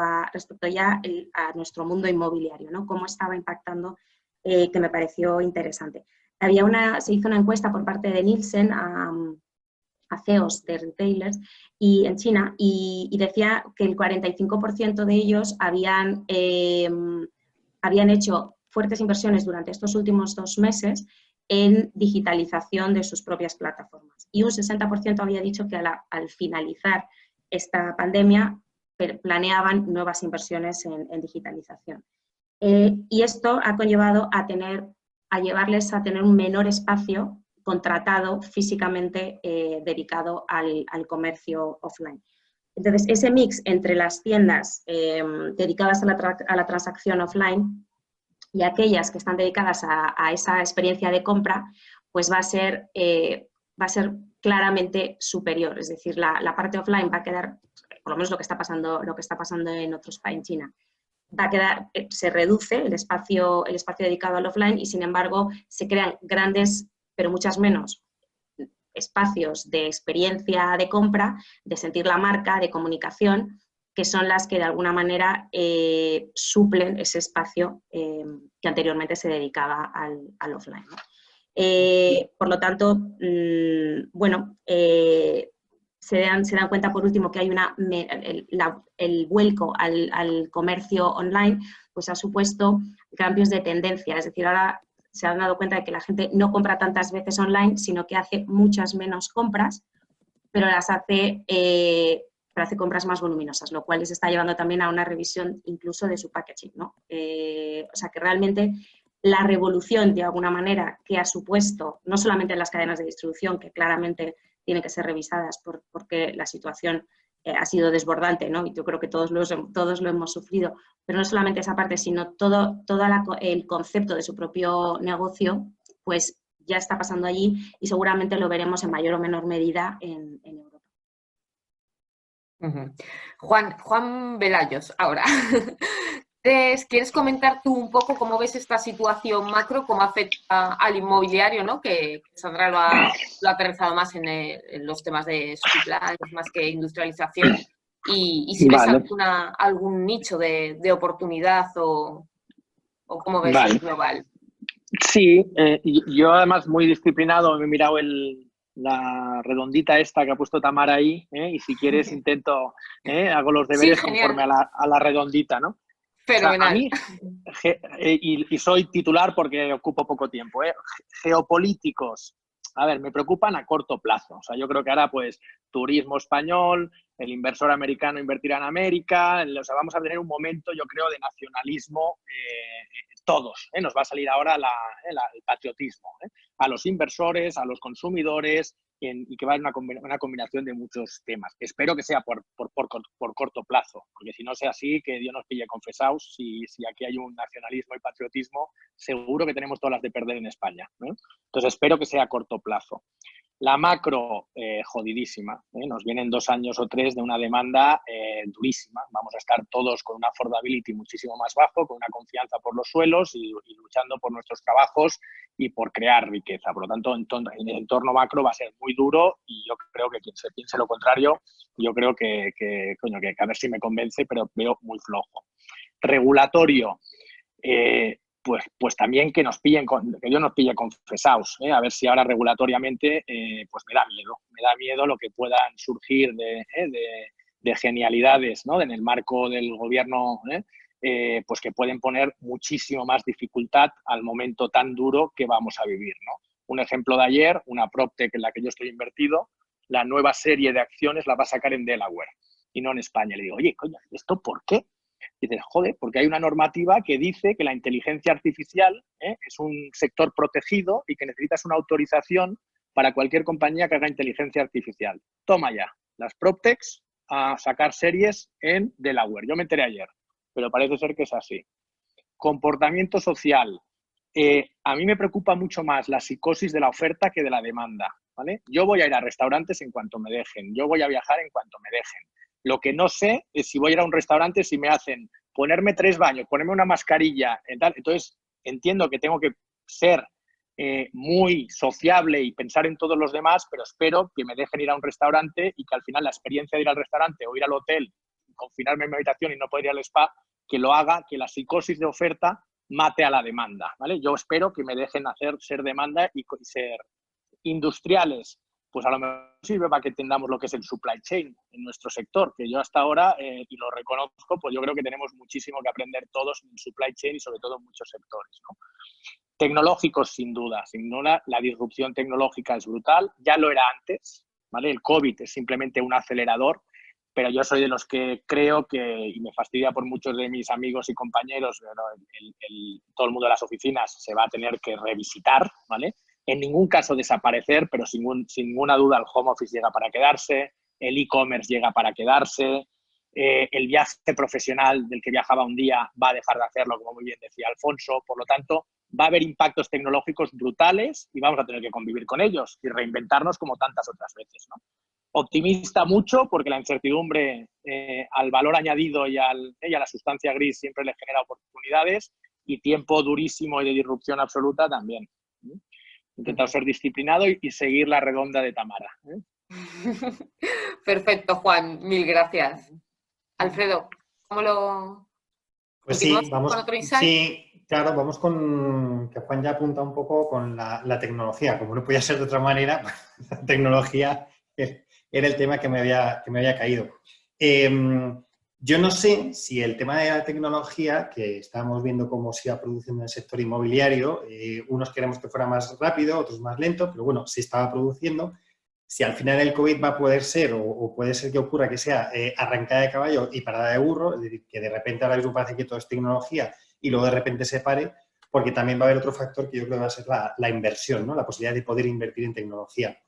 Speaker 7: ya a nuestro mundo inmobiliario, ¿no? Cómo estaba impactando, que me pareció interesante. Se hizo una encuesta por parte de Nielsen a CEOs de retailers en China y decía que el 45% de ellos habían hecho fuertes inversiones durante estos últimos 2 meses en digitalización de sus propias plataformas. Y un 60% había dicho que al finalizar esta pandemia planeaban nuevas inversiones en digitalización. Y esto ha conllevado a llevarles a tener un menor espacio contratado físicamente dedicado al comercio offline. Entonces, ese mix entre las tiendas dedicadas a la transacción offline y aquellas que están dedicadas a esa experiencia de compra, pues va a ser claramente superior. Es decir, la parte offline va a quedar, por lo menos lo que está pasando en otros países, en China, va a quedar, se reduce el espacio dedicado al offline y, sin embargo, se crean grandes, pero muchas menos, espacios de experiencia de compra, de sentir la marca, de comunicación, que son las que de alguna manera suplen ese espacio que anteriormente se dedicaba al offline, ¿no? Por lo tanto, bueno, se dan cuenta por último que hay el vuelco al comercio online, pues ha supuesto cambios de tendencia, es decir, ahora se han dado cuenta de que la gente no compra tantas veces online, sino que hace muchas menos compras, pero hace compras más voluminosas, lo cual les está llevando también a una revisión incluso de su packaging, ¿no? O sea que realmente la revolución, de alguna manera, que ha supuesto, no solamente en las cadenas de distribución, que claramente tienen que ser revisadas porque la situación ha sido desbordante, ¿no? Y yo creo que todos lo hemos sufrido, pero no solamente esa parte, sino todo el concepto de su propio negocio, pues ya está pasando allí y seguramente lo veremos en mayor o menor medida en Europa.
Speaker 3: Juan Velayos, ahora. ¿Quieres comentar tú un poco cómo ves esta situación macro, cómo afecta al inmobiliario, ¿no? Que Sandra lo ha aterrizado más en los temas de supply, más que industrialización, y si ves algún nicho de oportunidad o cómo ves el global?
Speaker 8: Sí, yo además muy disciplinado me he mirado la redondita esta que ha puesto Tamara ahí, y si quieres intento, hago los deberes
Speaker 3: Sí,
Speaker 8: conforme
Speaker 3: genial.
Speaker 8: a la redondita, ¿no? O sea, a
Speaker 3: Fenomenal.
Speaker 8: mí, y soy titular porque ocupo poco tiempo, geopolíticos, a ver, me preocupan a corto plazo. O sea, yo creo que ahora, pues, turismo español, el inversor americano invertirá en América, o sea, vamos a tener un momento, yo creo, de nacionalismo, todos, nos va a salir ahora el patriotismo, a los inversores, a los consumidores, y que va a haber una combinación de muchos temas. Espero que sea por corto plazo, porque si no sea así, que Dios nos pille confesados, si aquí hay un nacionalismo y patriotismo, seguro que tenemos todas las de perder en España, ¿no? Entonces espero que sea a corto plazo. La macro, jodidísima, nos vienen 2 años o 3 de una demanda durísima. Vamos a estar todos con un affordability muchísimo más bajo, con una confianza por los suelos y luchando por nuestros trabajos y por crear riqueza. Por lo tanto, en el entorno macro va a ser muy duro, y yo creo que quien se piense lo contrario, yo creo que a ver si me convence, pero veo muy flojo. Regulatorio, pues también que Dios nos pille confesados, a ver si ahora regulatoriamente, pues me da miedo lo que puedan surgir de genialidades, ¿no? En el marco del gobierno, pues que pueden poner muchísimo más dificultad al momento tan duro que vamos a vivir, ¿no? Un ejemplo de ayer, una PropTech en la que yo estoy invertido, la nueva serie de acciones la va a sacar en Delaware y no en España. Le digo, oye, coño, ¿esto por qué? Y dices, joder, porque hay una normativa que dice que la inteligencia artificial, es un sector protegido y que necesitas una autorización para cualquier compañía que haga inteligencia artificial. Toma ya, las PropTechs a sacar series en Delaware. Yo me enteré ayer, pero parece ser que es así. Comportamiento social. A mí me preocupa mucho más la psicosis de la oferta que de la demanda, ¿vale? Yo voy a ir a restaurantes en cuanto me dejen, yo voy a viajar en cuanto me dejen. Lo que no sé es si voy a ir a un restaurante, si me hacen ponerme 3 baños, ponerme una mascarilla, tal. Entonces, entiendo que tengo que ser muy sociable y pensar en todos los demás, pero espero que me dejen ir a un restaurante y que al final la experiencia de ir al restaurante o ir al hotel, confinarme en mi habitación y no poder ir al spa, que lo haga, que la psicosis de oferta mate a la demanda, ¿vale? Yo espero que me dejen ser demanda y ser industriales. Pues a lo mejor sirve para que entendamos lo que es el supply chain en nuestro sector, que yo hasta ahora, y lo reconozco, pues yo creo que tenemos muchísimo que aprender todos en el supply chain y sobre todo en muchos sectores, ¿no? Tecnológicos, sin duda, la disrupción tecnológica es brutal, ya lo era antes, ¿vale? El COVID es simplemente un acelerador, pero yo soy de los que creo que, y me fastidia por muchos de mis amigos y compañeros, todo el mundo de las oficinas se va a tener que revisitar, ¿vale? En ningún caso desaparecer, pero sin ninguna duda el home office llega para quedarse, el e-commerce llega para quedarse, el viaje profesional del que viajaba un día va a dejar de hacerlo, como muy bien decía Alfonso. Por lo tanto, va a haber impactos tecnológicos brutales y vamos a tener que convivir con ellos y reinventarnos como tantas otras veces, ¿no? Optimista mucho, porque la incertidumbre al valor añadido y a la sustancia gris siempre le genera oportunidades, y tiempo durísimo y de disrupción absoluta también. He intentado ser disciplinado y seguir la redonda de Tamara.
Speaker 3: Perfecto, Juan, mil gracias. Alfredo, ¿cómo lo...?
Speaker 1: Pues sí,
Speaker 3: ¿Continuamos con otro insight?
Speaker 1: sí, claro, vamos con que Juan ya apunta un poco con la tecnología. Como no podía ser de otra manera, la tecnología era el tema que me había caído. Yo no sé si el tema de la tecnología, que estábamos viendo cómo se iba produciendo en el sector inmobiliario, unos queremos que fuera más rápido, otros más lento, pero bueno, se estaba produciendo. Si al final el COVID va a poder ser, o puede ser que ocurra que sea arrancada de caballo y parada de burro, es decir, que de repente ahora mismo parece que todo es tecnología y luego de repente se pare, porque también va a haber otro factor que yo creo que va a ser la inversión, ¿no? La posibilidad de poder invertir en tecnología.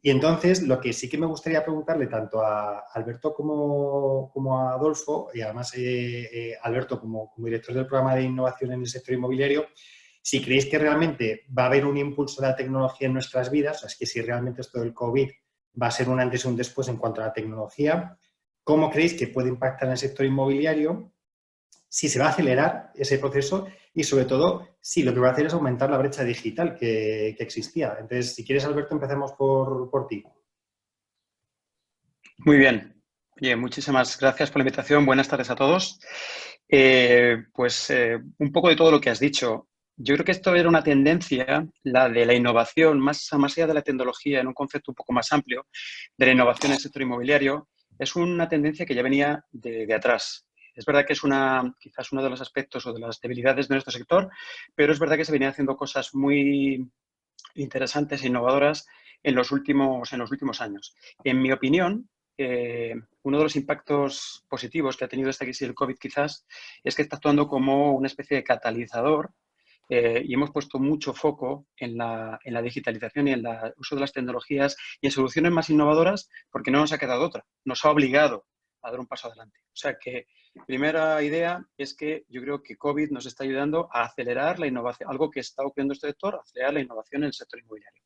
Speaker 1: Y entonces, lo que sí que me gustaría preguntarle tanto a Alberto como a Adolfo, y además Alberto como director del programa de innovación en el sector inmobiliario, si creéis que realmente va a haber un impulso de la tecnología en nuestras vidas, o sea, es que si realmente esto del COVID va a ser un antes y un después en cuanto a la tecnología, ¿cómo creéis que puede impactar en el sector inmobiliario? Si se va a acelerar ese proceso y, sobre todo, si lo que va a hacer es aumentar la brecha digital que existía. Entonces, si quieres, Alberto, empecemos por ti.
Speaker 9: Muy bien. Oye, muchísimas gracias por la invitación. Buenas tardes a todos. Un poco de todo lo que has dicho. Yo creo que esto era una tendencia, la de la innovación, más allá de la tecnología, en un concepto un poco más amplio, de la innovación en el sector inmobiliario, es una tendencia que ya venía de atrás. Es verdad que es quizás uno de los aspectos o de las debilidades de nuestro sector, pero es verdad que se venían haciendo cosas muy interesantes e innovadoras en los últimos años. En mi opinión, uno de los impactos positivos que ha tenido esta crisis del COVID quizás es que está actuando como una especie de catalizador y hemos puesto mucho foco en la digitalización y en el uso de las tecnologías y en soluciones más innovadoras porque no nos ha quedado otra, nos ha obligado a dar un paso adelante. O sea que, primera idea es que yo creo que COVID nos está ayudando a acelerar la innovación, algo que está ocurriendo en este sector, acelerar la innovación en el sector inmobiliario.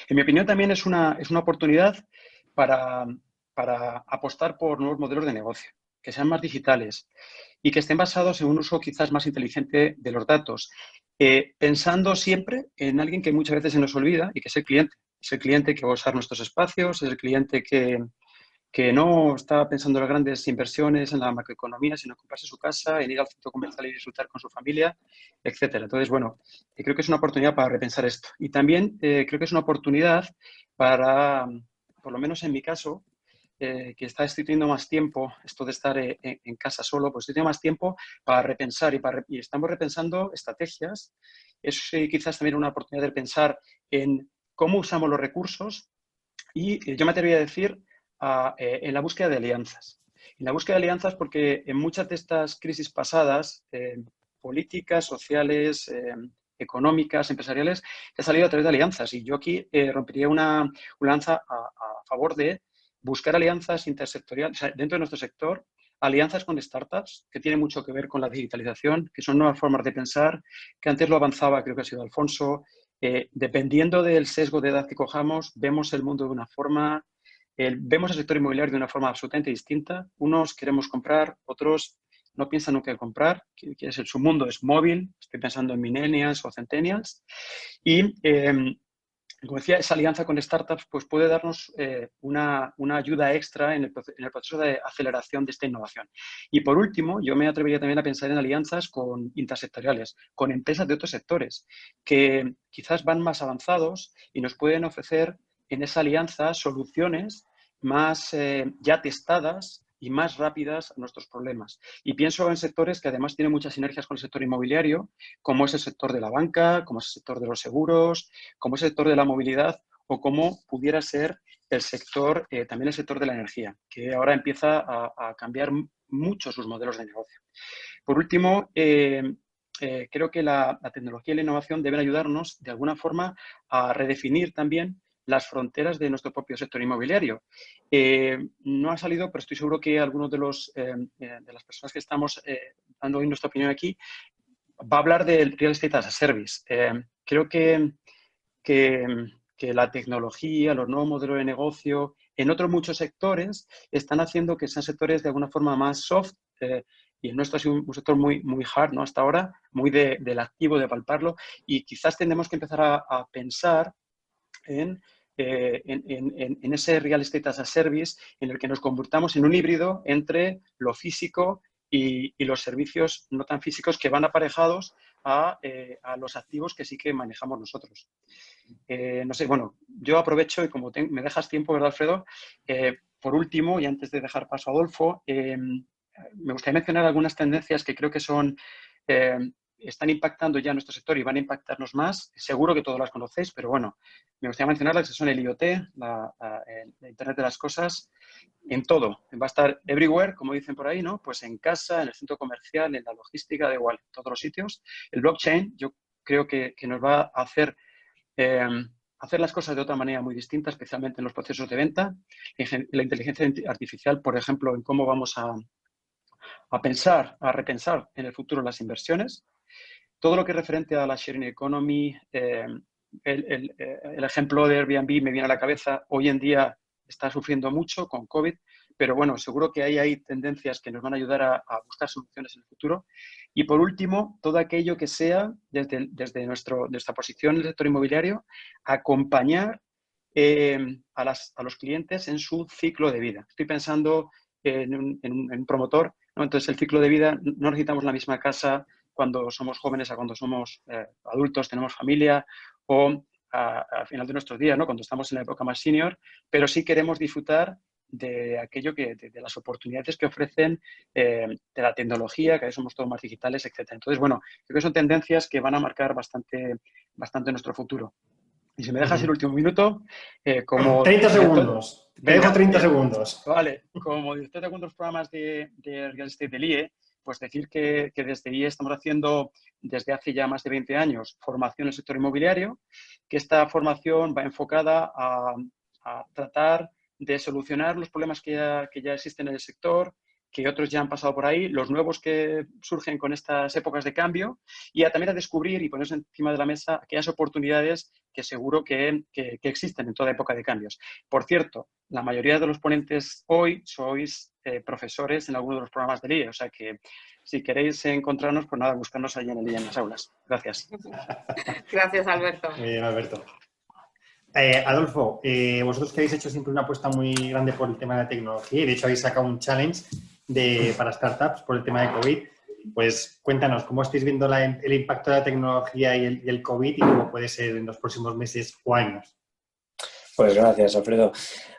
Speaker 9: En mi opinión también es una oportunidad para apostar por nuevos modelos de negocio, que sean más digitales y que estén basados en un uso quizás más inteligente de los datos, pensando siempre en alguien que muchas veces se nos olvida y que es el cliente. Es el cliente que va a usar nuestros espacios, es el cliente que no está pensando en las grandes inversiones, en la macroeconomía, sino en comprarse su casa, en ir al centro comercial y disfrutar con su familia, etcétera. Entonces, bueno, creo que es una oportunidad para repensar esto. Y también creo que es una oportunidad para, por lo menos en mi caso, que está teniendo más tiempo, esto de estar en casa solo, pues estoy teniendo más tiempo para repensar y estamos repensando estrategias. Es quizás también una oportunidad de pensar en cómo usamos los recursos y yo me atrevería a decir en la búsqueda de alianzas. En la búsqueda de alianzas porque en muchas de estas crisis pasadas, políticas, sociales, económicas, empresariales, se ha salido a través de alianzas. Y yo aquí rompería una lanza a favor de buscar alianzas intersectoriales, o sea, dentro de nuestro sector, alianzas con startups, que tienen mucho que ver con la digitalización, que son nuevas formas de pensar, que antes lo avanzaba, creo que ha sido Alfonso. Dependiendo del sesgo de edad que cojamos, vemos el mundo de una forma, vemos el sector inmobiliario de una forma absolutamente distinta. Unos queremos comprar, otros no piensan nunca en comprar. Su mundo es móvil, estoy pensando en millennials o centennials. Y, como decía, esa alianza con startups pues puede darnos una ayuda extra en el proceso de aceleración de esta innovación. Y por último, yo me atrevería también a pensar en alianzas con intersectoriales, con empresas de otros sectores, que quizás van más avanzados y nos pueden ofrecer en esa alianza soluciones más ya testadas y más rápidas a nuestros problemas. Y pienso en sectores que además tienen muchas sinergias con el sector inmobiliario, como es el sector de la banca, como es el sector de los seguros, como es el sector de la movilidad o como pudiera ser el sector, también el sector de la energía, que ahora empieza a cambiar mucho sus modelos de negocio. Por último, creo que la tecnología y la innovación deben ayudarnos de alguna forma a redefinir también las fronteras de nuestro propio sector inmobiliario. No ha salido, pero estoy seguro que algunos de las personas que estamos dando hoy nuestra opinión aquí va a hablar del Real Estate as a Service. Creo que la tecnología, los nuevos modelos de negocio, en otros muchos sectores, están haciendo que sean sectores de alguna forma más soft, y el nuestro ha sido un sector muy, muy hard, ¿no? Hasta ahora, muy del activo, de palparlo, y quizás tendremos que empezar a pensar en ese Real Estate as a Service en el que nos convirtamos en un híbrido entre lo físico y los servicios no tan físicos que van aparejados a los activos que sí que manejamos nosotros. No sé, bueno, yo aprovecho y como me dejas tiempo, ¿verdad, Alfredo? Por último, y antes de dejar paso a Adolfo, me gustaría mencionar algunas tendencias que creo que están impactando ya nuestro sector y van a impactarnos más. Seguro que todos las conocéis, pero bueno, me gustaría mencionarlas, que son el IoT, el Internet de las Cosas, en todo. Va a estar everywhere, como dicen por ahí, ¿no? Pues en casa, en el centro comercial, en la logística, da igual, en todos los sitios. El blockchain, yo creo que nos va a hacer las cosas de otra manera muy distinta, especialmente en los procesos de venta. La inteligencia artificial, por ejemplo, en cómo vamos a repensar en el futuro las inversiones. Todo lo que es referente a la sharing economy, el ejemplo de Airbnb me viene a la cabeza. Hoy en día está sufriendo mucho con COVID, pero bueno, seguro que hay tendencias que nos van a ayudar a buscar soluciones en el futuro. Y por último, todo aquello que sea, desde nuestra posición en el sector inmobiliario, acompañar a los clientes en su ciclo de vida. Estoy pensando en un promotor, ¿no? Entonces, el ciclo de vida, no necesitamos la misma casa cuando somos jóvenes a cuando somos adultos, tenemos familia o al final de nuestros días, ¿no? Cuando estamos en la época más senior, pero sí queremos disfrutar de aquello de las oportunidades que ofrecen, de la tecnología, que ahora somos todos más digitales, etc. Entonces, bueno, creo que son tendencias que van a marcar bastante nuestro futuro. Y si me dejas el último minuto, como...
Speaker 1: 30 segundos. Te dejo 30 segundos.
Speaker 9: Vale, como director de algunos programas de Real Estate del IE, pues decir que desde IE estamos haciendo desde hace ya más de 20 años formación en el sector inmobiliario, que esta formación va enfocada a tratar de solucionar los problemas que ya existen en el sector, que otros ya han pasado por ahí, los nuevos que surgen con estas épocas de cambio, y también a descubrir y ponerse encima de la mesa aquellas oportunidades que seguro que existen en toda época de cambios. Por cierto, la mayoría de los ponentes hoy sois profesores en alguno de los programas del IE, o sea que si queréis encontrarnos, pues nada, buscarnos allí en el IE en las aulas. Gracias.
Speaker 3: Gracias, Alberto.
Speaker 1: Muy bien, Alberto. Adolfo, vosotros que habéis hecho siempre una apuesta muy grande por el tema de la tecnología y de hecho habéis sacado un challenge para startups por el tema de COVID, pues cuéntanos, ¿cómo estáis viendo el impacto de la tecnología y el COVID y cómo puede ser en los próximos meses o años?
Speaker 10: Pues gracias, Alfredo.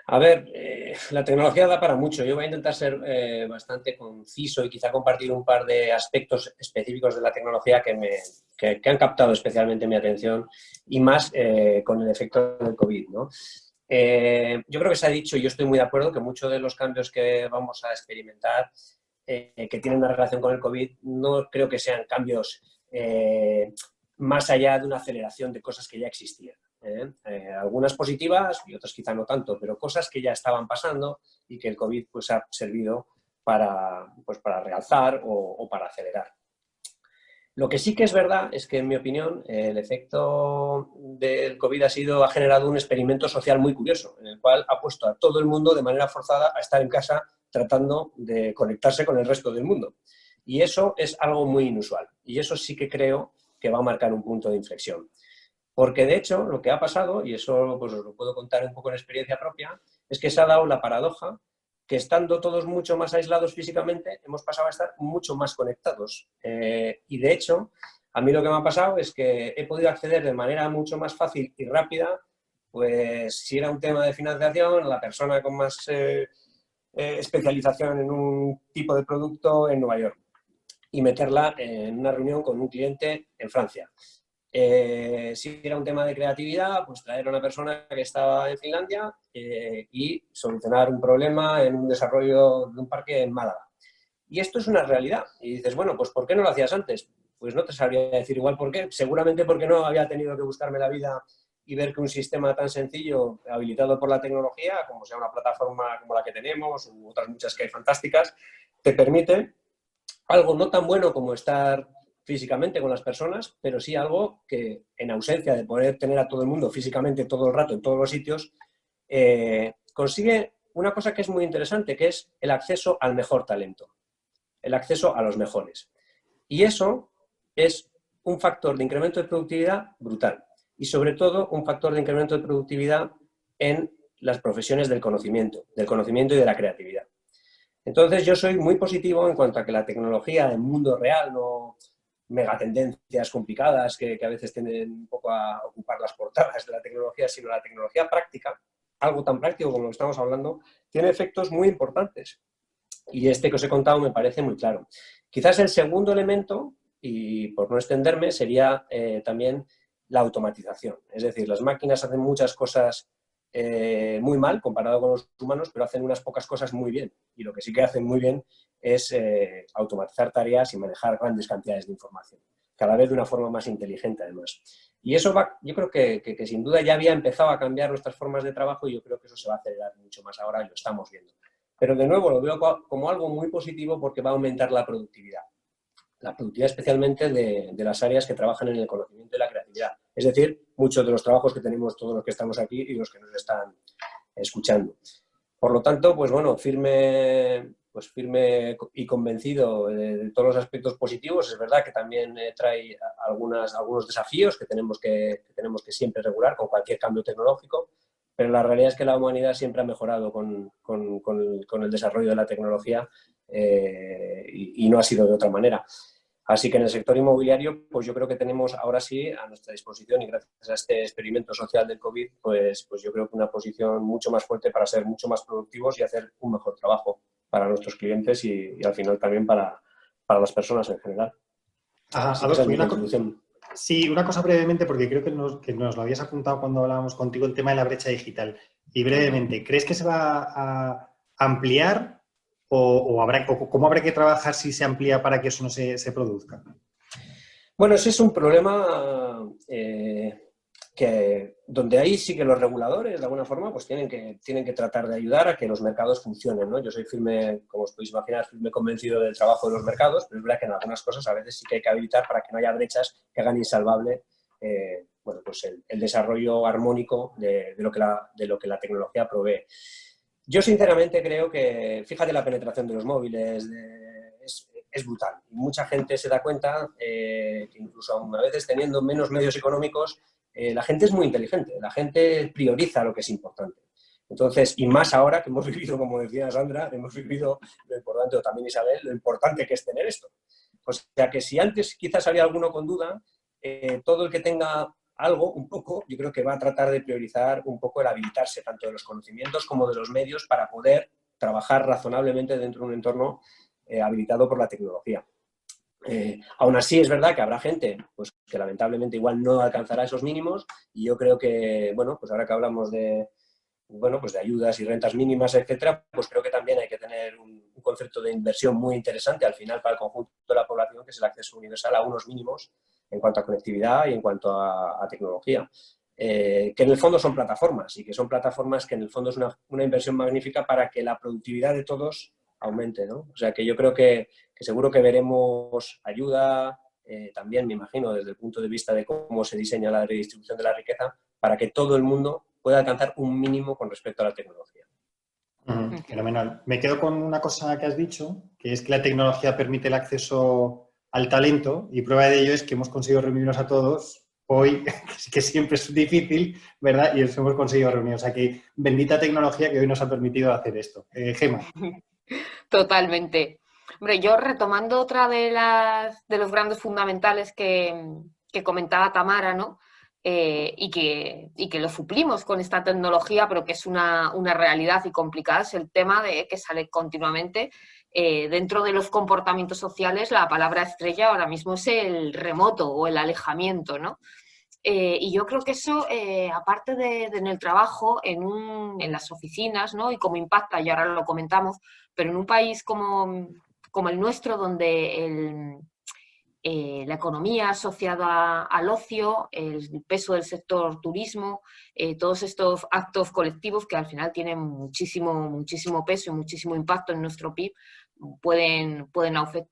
Speaker 10: A ver, la tecnología da para mucho. Yo voy a intentar ser bastante conciso y quizá compartir un par de aspectos específicos de la tecnología que han captado especialmente mi atención y más con el efecto del COVID, ¿no? Yo creo que se ha dicho, y yo estoy muy de acuerdo, que muchos de los cambios que vamos a experimentar que tienen una relación con el COVID no creo que sean cambios más allá de una aceleración de cosas que ya existían. Algunas positivas y otras quizá no tanto, pero cosas que ya estaban pasando y que el COVID pues, ha servido para realzar o para acelerar. Lo que sí que es verdad es que, en mi opinión, el efecto del COVID ha generado un experimento social muy curioso, en el cual ha puesto a todo el mundo de manera forzada a estar en casa tratando de conectarse con el resto del mundo. Y eso es algo muy inusual. Y eso sí que creo que va a marcar un punto de inflexión. Porque, de hecho, lo que ha pasado, y eso pues, os lo puedo contar un poco en experiencia propia, es que se ha dado la paradoja que estando todos mucho más aislados físicamente, hemos pasado a estar mucho más conectados. Y, de hecho, a mí lo que me ha pasado es que he podido acceder de manera mucho más fácil y rápida, pues si era un tema de financiación, la persona con más especialización en un tipo de producto en Nueva York y meterla en una reunión con un cliente en Francia. Si era un tema de creatividad, pues traer a una persona que estaba en Finlandia y solucionar un problema en un desarrollo de un parque en Málaga. Y esto es una realidad. Y dices, bueno, pues ¿por qué no lo hacías antes? Pues no te sabría decir igual por qué. Seguramente porque no había tenido que buscarme la vida y ver que un sistema tan sencillo, habilitado por la tecnología, como sea una plataforma como la que tenemos u otras muchas que hay fantásticas, te permite algo no tan bueno como estar físicamente con las personas, pero sí algo que, en ausencia de poder tener a todo el mundo físicamente todo el rato en todos los sitios, consigue una cosa que es muy interesante, que es el acceso al mejor talento, el acceso a los mejores. Y eso es un factor de incremento de productividad brutal y, sobre todo, un factor de incremento de productividad en las profesiones del conocimiento y de la creatividad. Entonces, yo soy muy positivo en cuanto a que la tecnología en mundo real, no megatendencias complicadas que a veces tienden un poco a ocupar las portadas de la tecnología, sino la tecnología práctica, algo tan práctico como lo que estamos hablando, tiene efectos muy importantes. Y este que os he contado me parece muy claro. Quizás el segundo elemento, y por no extenderme, sería también la automatización. Es decir, las máquinas hacen muchas cosas muy mal comparado con los humanos, pero hacen unas pocas cosas muy bien. Y lo que sí que hacen muy bien es automatizar tareas y manejar grandes cantidades de información, cada vez de una forma más inteligente además. Y eso yo creo que sin duda ya había empezado a cambiar nuestras formas de trabajo y yo creo que eso se va a acelerar mucho más ahora y lo estamos viendo. Pero de nuevo lo veo como algo muy positivo porque va a aumentar la productividad especialmente de las áreas que trabajan en el conocimiento y la creatividad. Es decir, muchos de los trabajos que tenemos todos los que estamos aquí y los que nos están escuchando. Por lo tanto, pues bueno, firme y convencido de todos los aspectos positivos. Es verdad que también trae algunos desafíos que tenemos que siempre regular con cualquier cambio tecnológico, pero la realidad es que la humanidad siempre ha mejorado con el desarrollo de la tecnología y no ha sido de otra manera. Así que en el sector inmobiliario, pues yo creo que tenemos ahora sí a nuestra disposición, y gracias a este experimento social del COVID, pues yo creo que una posición mucho más fuerte para ser mucho más productivos y hacer un mejor trabajo para nuestros clientes y al final también para las personas en general.
Speaker 1: Sí, una cosa brevemente, porque creo que nos lo habías apuntado cuando hablábamos contigo, el tema de la brecha digital. Y brevemente, ¿crees que se va a ampliar o cómo habrá que trabajar si se amplía para que eso no se produzca?
Speaker 10: Bueno, ese es un problema que donde ahí sí que los reguladores, de alguna forma, pues tienen que tratar de ayudar a que los mercados funcionen, ¿no? Yo soy firme, como os podéis imaginar, firme convencido del trabajo de los mercados, pero es verdad que en algunas cosas a veces sí que hay que habilitar para que no haya brechas que hagan insalvable bueno, pues el desarrollo armónico de lo que la tecnología provee. Yo sinceramente creo que, fíjate la penetración de los móviles, es brutal. Mucha gente se da cuenta que incluso aún a veces teniendo menos medios económicos, la gente es muy inteligente, la gente prioriza lo que es importante. Entonces, y más ahora que hemos vivido, como decía Sandra, hemos vivido lo importante, o también Isabel, lo importante que es tener esto. O sea que si antes quizás había alguno con duda, todo el que tenga algo, un poco, yo creo que va a tratar de priorizar un poco el habilitarse tanto de los conocimientos como de los medios para poder trabajar razonablemente dentro de un entorno habilitado por la tecnología. Aún así es verdad que habrá gente pues, que lamentablemente igual no alcanzará esos mínimos y yo creo que, bueno, pues ahora que hablamos de ayudas y rentas mínimas, etcétera, pues creo que también hay que tener un concepto de inversión muy interesante al final para el conjunto de la población, que es el acceso universal a unos mínimos en cuanto a conectividad y en cuanto a tecnología. Que en el fondo son plataformas y que son plataformas que en el fondo es una inversión magnífica para que la productividad de todos aumente, ¿no? O sea que yo creo que seguro que veremos ayuda, también me imagino desde el punto de vista de cómo se diseña la redistribución de la riqueza para que todo el mundo pueda alcanzar un mínimo con respecto a la tecnología.
Speaker 1: Fenomenal. Me quedo con una cosa que has dicho, que es que la tecnología permite el acceso al talento y prueba de ello es que hemos conseguido reunirnos a todos hoy, que siempre es difícil, ¿verdad? Y hemos conseguido reunir. O sea que bendita tecnología que hoy nos ha permitido hacer esto. Gemma.
Speaker 3: Totalmente. Hombre, yo retomando otra de los grandes fundamentales que comentaba Tamara, ¿no? Y que lo suplimos con esta tecnología, pero que es una realidad y complicada, es el tema de que sale continuamente dentro de los comportamientos sociales. La palabra estrella ahora mismo es el remoto o el alejamiento, ¿no? Y yo creo que eso, aparte en el trabajo, en las oficinas, ¿no? Y cómo impacta, y ahora lo comentamos, pero en un país como el nuestro, donde la economía asociada al ocio, el peso del sector turismo, todos estos actos colectivos que al final tienen muchísimo peso y muchísimo impacto en nuestro PIB, pueden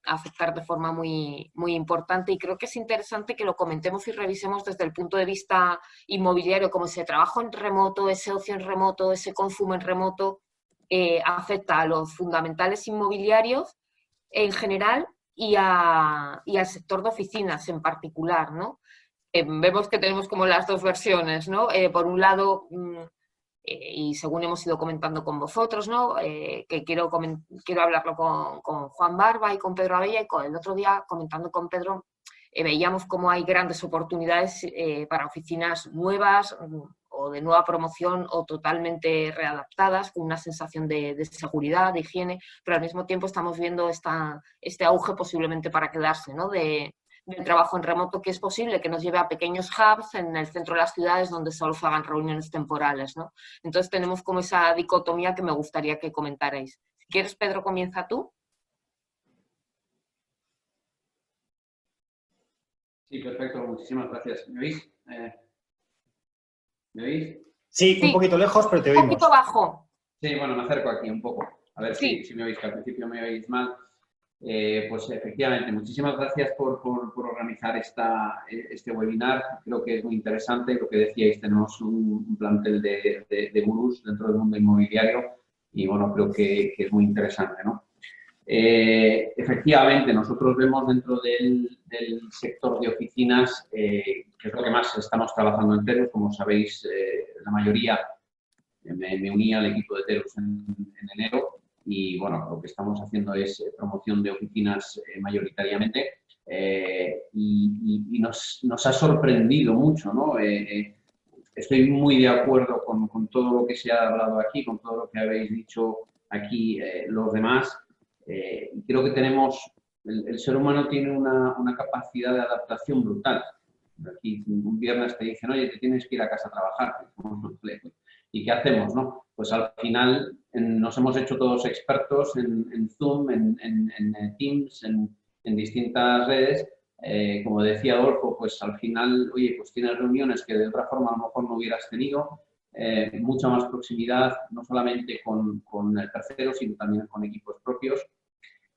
Speaker 3: afectar de forma muy importante, y creo que es interesante que lo comentemos y revisemos desde el punto de vista inmobiliario, como ese trabajo en remoto, ese ocio en remoto, ese consumo en remoto, afecta a los fundamentales inmobiliarios en general y al sector de oficinas en particular, ¿no? Vemos que tenemos como las dos versiones, ¿no? Por un lado, y según hemos ido comentando con vosotros, ¿no? Que quiero hablarlo con Juan Barba y con Pedro Abella, y el otro día comentando con Pedro, veíamos cómo hay grandes oportunidades para oficinas nuevas o de nueva promoción o totalmente readaptadas, con una sensación de seguridad, de higiene, pero al mismo tiempo estamos viendo este auge posiblemente para quedarse, ¿no? del trabajo en remoto, que es posible que nos lleve a pequeños hubs en el centro de las ciudades donde solo se hagan reuniones temporales, ¿no? Entonces tenemos como esa dicotomía que me gustaría que comentarais. Si quieres, Pedro, comienza tú.
Speaker 11: Sí, perfecto, muchísimas gracias. ¿Me oís? ¿Me oís?
Speaker 1: Sí, un poquito lejos, pero te oímos.
Speaker 3: Un poquito bajo.
Speaker 11: Sí, bueno, me acerco aquí un poco. A ver
Speaker 3: sí.
Speaker 11: si me oís, que al principio me oís mal. Pues efectivamente, muchísimas gracias por organizar este webinar. Creo que es muy interesante. Lo que decíais, tenemos un plantel de gurús dentro del mundo inmobiliario y bueno, creo que es muy interesante, ¿no? Efectivamente, nosotros vemos dentro del sector de oficinas, que es lo que más estamos trabajando en Terus. Como sabéis, la mayoría me uní al equipo de Terus en enero y bueno, lo que estamos haciendo es promoción de oficinas mayoritariamente. y nos ha sorprendido mucho, ¿no? Estoy muy de acuerdo con todo lo que se ha hablado aquí, con todo lo que habéis dicho aquí los demás. Creo que tenemos, el ser humano tiene una capacidad de adaptación brutal. Aquí un viernes te dicen, oye, te tienes que ir a casa a trabajar. ¿Y qué hacemos, no? Pues al final nos hemos hecho todos expertos en Zoom, en Teams, en distintas redes. Como decía Adolfo, pues al final, oye, pues tienes reuniones que de otra forma a lo mejor no hubieras tenido, mucha más proximidad, no solamente con terceros, sino también con equipos propios.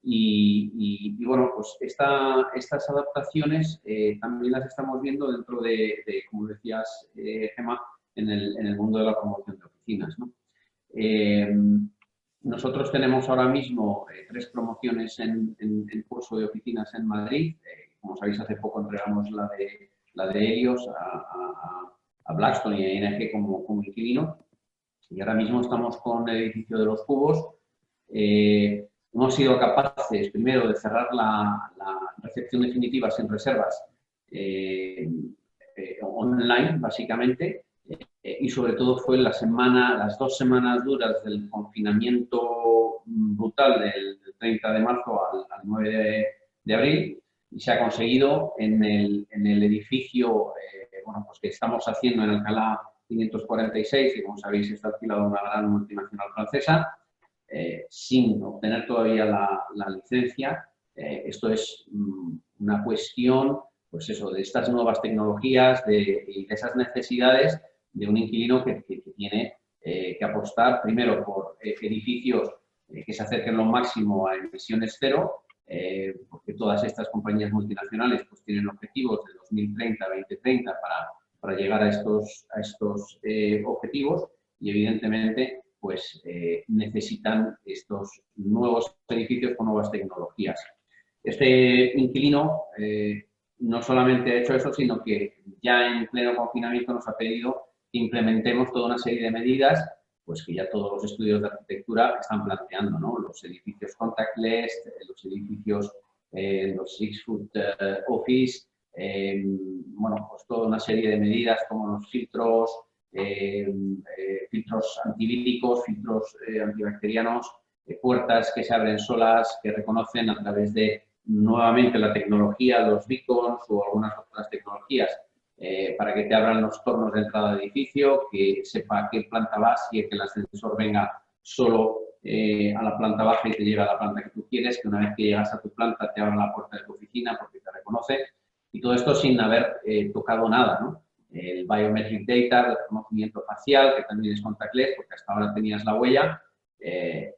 Speaker 11: Y bueno, pues estas adaptaciones también las estamos viendo dentro de como decías, Gemma, en el mundo de la promoción de oficinas, ¿no? Nosotros tenemos ahora mismo 3 promociones en curso de oficinas en Madrid. Como sabéis, hace poco entregamos la de Helios a Blackstone y a ING como inquilino. Y ahora mismo estamos con el edificio de los Cubos. Hemos sido capaces, primero, de cerrar la recepción definitiva sin reservas online, básicamente, y sobre todo fue las 2 semanas duras del confinamiento brutal del 30 de marzo al 9 de abril, y se ha conseguido en el edificio bueno, pues que estamos haciendo en Alcalá 546, que como sabéis está alquilado una gran multinacional francesa, sin obtener todavía la licencia. Esto es una cuestión, pues eso, de estas nuevas tecnologías y de esas necesidades de un inquilino que tiene que apostar primero por edificios que se acerquen lo máximo a emisiones cero, porque todas estas compañías multinacionales pues tienen objetivos de 2030, 2030 para llegar a estos objetivos, y evidentemente pues necesitan estos nuevos edificios con nuevas tecnologías. Este inquilino no solamente ha hecho eso, sino que ya en pleno confinamiento nos ha pedido que implementemos toda una serie de medidas pues que ya todos los estudios de arquitectura están planteando, ¿no? Los edificios contactless, los edificios, los 6 foot office, bueno, pues toda una serie de medidas como los filtros, filtros antivílicos, filtros antibacterianos, puertas que se abren solas, que reconocen a través de nuevamente la tecnología, los beacons o algunas otras tecnologías, para que te abran los tornos de entrada de edificio, que sepa a qué planta vas y que el ascensor venga solo a la planta baja y te lleve a la planta que tú quieres, que una vez que llegas a tu planta te abra la puerta de tu oficina porque te reconoce, y todo esto sin haber tocado nada, ¿no? El biometric data, el reconocimiento facial, que también es contactless, porque hasta ahora tenías la huella.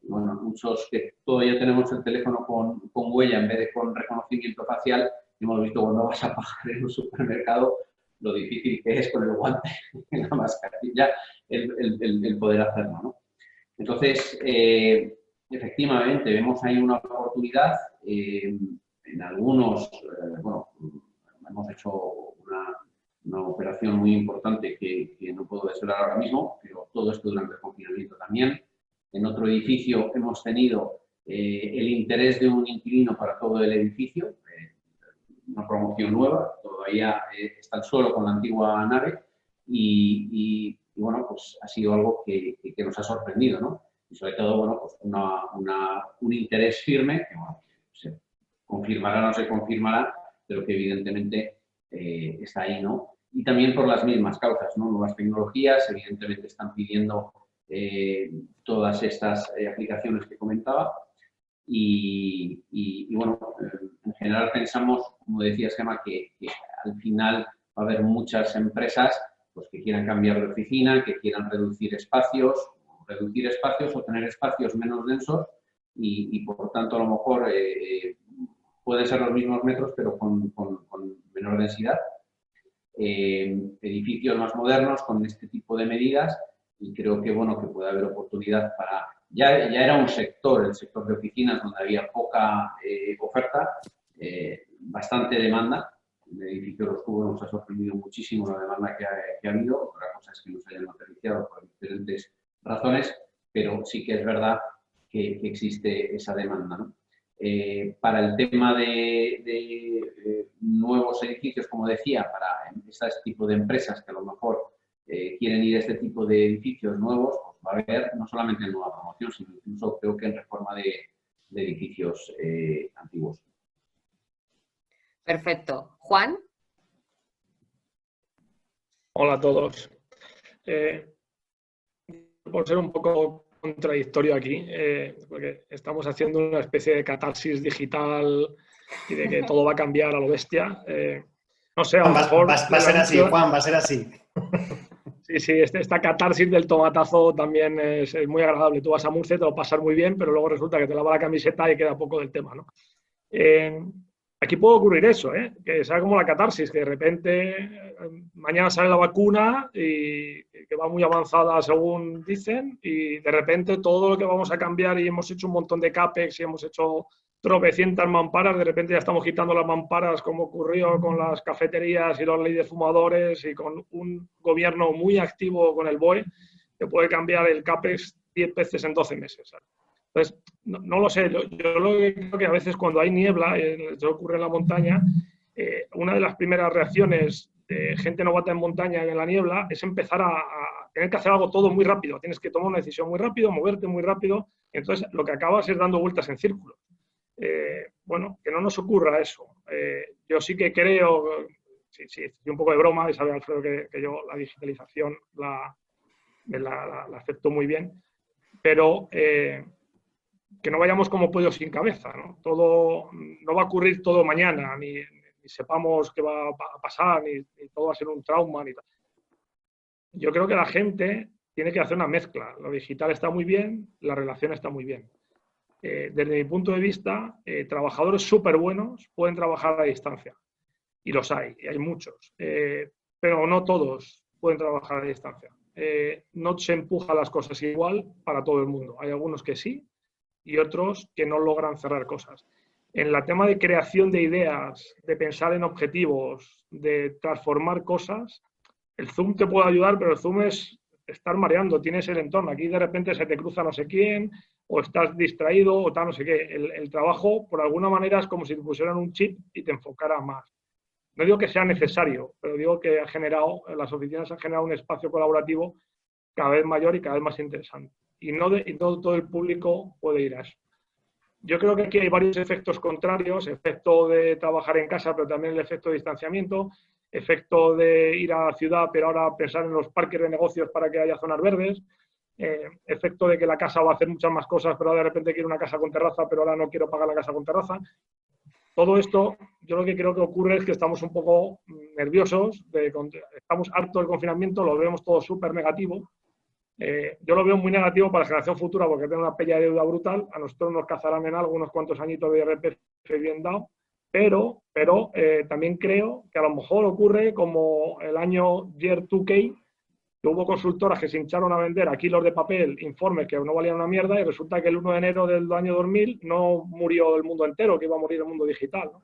Speaker 11: Bueno, muchos que todavía tenemos el teléfono con huella en vez de con reconocimiento facial, hemos visto cuando vas a pagar en un supermercado lo difícil que es con el guante en la mascarilla el poder hacerlo, ¿no? Entonces, efectivamente, vemos ahí una oportunidad. En algunos, bueno, hemos hecho una operación muy importante que no puedo desvelar ahora mismo, pero todo esto durante el confinamiento también. En otro edificio hemos tenido el interés de un inquilino para todo el edificio, una promoción nueva, todavía está el suelo con la antigua nave y bueno, pues ha sido algo que nos ha sorprendido, ¿no? Y sobre todo, bueno, pues un interés firme, que bueno, se confirmará o no se confirmará, pero que evidentemente está ahí, ¿no? Y también por las mismas causas, ¿no? Nuevas tecnologías, evidentemente están pidiendo todas estas aplicaciones que comentaba. Y bueno, en general pensamos, como decías, Gemma, que al final va a haber muchas empresas pues, que quieran cambiar de oficina, que quieran reducir espacios o tener espacios menos densos y por tanto, a lo mejor pueden ser los mismos metros, pero con menor densidad. Edificios más modernos con este tipo de medidas, y creo que, bueno, que puede haber oportunidad para... Ya era un sector, el sector de oficinas, donde había poca oferta, bastante demanda. El edificio de los Cubos nos ha sorprendido muchísimo la demanda que ha habido. Otra cosa es que nos hayan materializado por diferentes razones, pero sí que es verdad que existe esa demanda, ¿no? Para el tema de nuevos edificios, como decía, para este tipo de empresas que a lo mejor quieren ir a este tipo de edificios nuevos, pues va a haber no solamente nueva promoción, sino incluso creo que en reforma de edificios antiguos.
Speaker 3: Perfecto. Juan.
Speaker 12: Hola a todos. Por ser un poco contradictorio aquí, porque estamos haciendo una especie de catarsis digital y de que todo va a cambiar a lo bestia. No sé, a lo mejor...
Speaker 1: Va a ser así, Juan, va a ser así.
Speaker 12: Sí, esta catarsis del tomatazo también es muy agradable. Tú vas a Murcia, te lo pasas muy bien, pero luego resulta que te lava la camiseta y queda poco del tema, ¿no? Aquí puede ocurrir eso, que sea como la catarsis, que de repente mañana sale la vacuna y que va muy avanzada según dicen y de repente todo lo que vamos a cambiar y hemos hecho un montón de CAPEX y hemos hecho tropecientas mamparas, de repente ya estamos quitando las mamparas como ocurrió con las cafeterías y los leyes de fumadores y con un gobierno muy activo con el BOE que puede cambiar el CAPEX 10 veces en 12 meses, ¿sabes? Entonces, no lo sé, yo lo que creo que a veces cuando hay niebla, eso ocurre en la montaña, una de las primeras reacciones de gente novata en montaña en la niebla es empezar a tener que hacer algo todo muy rápido, tienes que tomar una decisión muy rápido, moverte muy rápido, y entonces lo que acabas es dando vueltas en círculo. Bueno, que no nos ocurra eso. Yo sí que creo, sí, un poco de broma, y sabe Alfredo que yo la digitalización la acepto muy bien, pero... que no vayamos como pollos sin cabeza, ¿no? Todo, no va a ocurrir todo mañana, ni sepamos qué va a pasar, ni todo va a ser un trauma, ni tal. Yo creo que la gente tiene que hacer una mezcla. Lo digital está muy bien, la relación está muy bien. Desde mi punto de vista, trabajadores súper buenos pueden trabajar a distancia. Y los hay, y hay muchos. Pero no todos pueden trabajar a distancia. No se empujan las cosas igual para todo el mundo. Hay algunos que sí, y otros que no logran cerrar cosas. En el tema de creación de ideas, de pensar en objetivos, de transformar cosas, el Zoom te puede ayudar, pero el Zoom es estar mareando, tienes el entorno. Aquí de repente se te cruza no sé quién, o estás distraído, o tal, no sé qué. El trabajo, por alguna manera, es como si te pusieran un chip y te enfocara más. No digo que sea necesario, pero digo que las oficinas han generado un espacio colaborativo cada vez mayor y cada vez más interesante. Y no todo el público puede ir a eso. Yo creo que aquí hay varios efectos contrarios, efecto de trabajar en casa, pero también el efecto de distanciamiento, efecto de ir a la ciudad, pero ahora pensar en los parques de negocios para que haya zonas verdes, efecto de que la casa va a hacer muchas más cosas, pero de repente quiero una casa con terraza, pero ahora no quiero pagar la casa con terraza. Todo esto, yo lo que creo que ocurre es que estamos un poco nerviosos, estamos hartos del confinamiento, lo vemos todo súper negativo. Yo lo veo muy negativo para la generación futura porque tiene una pella de deuda brutal. A nosotros nos cazarán en algo unos cuantos añitos de IRPF bien dado, pero también creo que a lo mejor ocurre como el año Year 2K, que hubo consultoras que se hincharon a vender a kilos de papel informes que no valían una mierda y resulta que el 1 de enero del año 2000 no murió el mundo entero, que iba a morir el mundo digital, ¿no?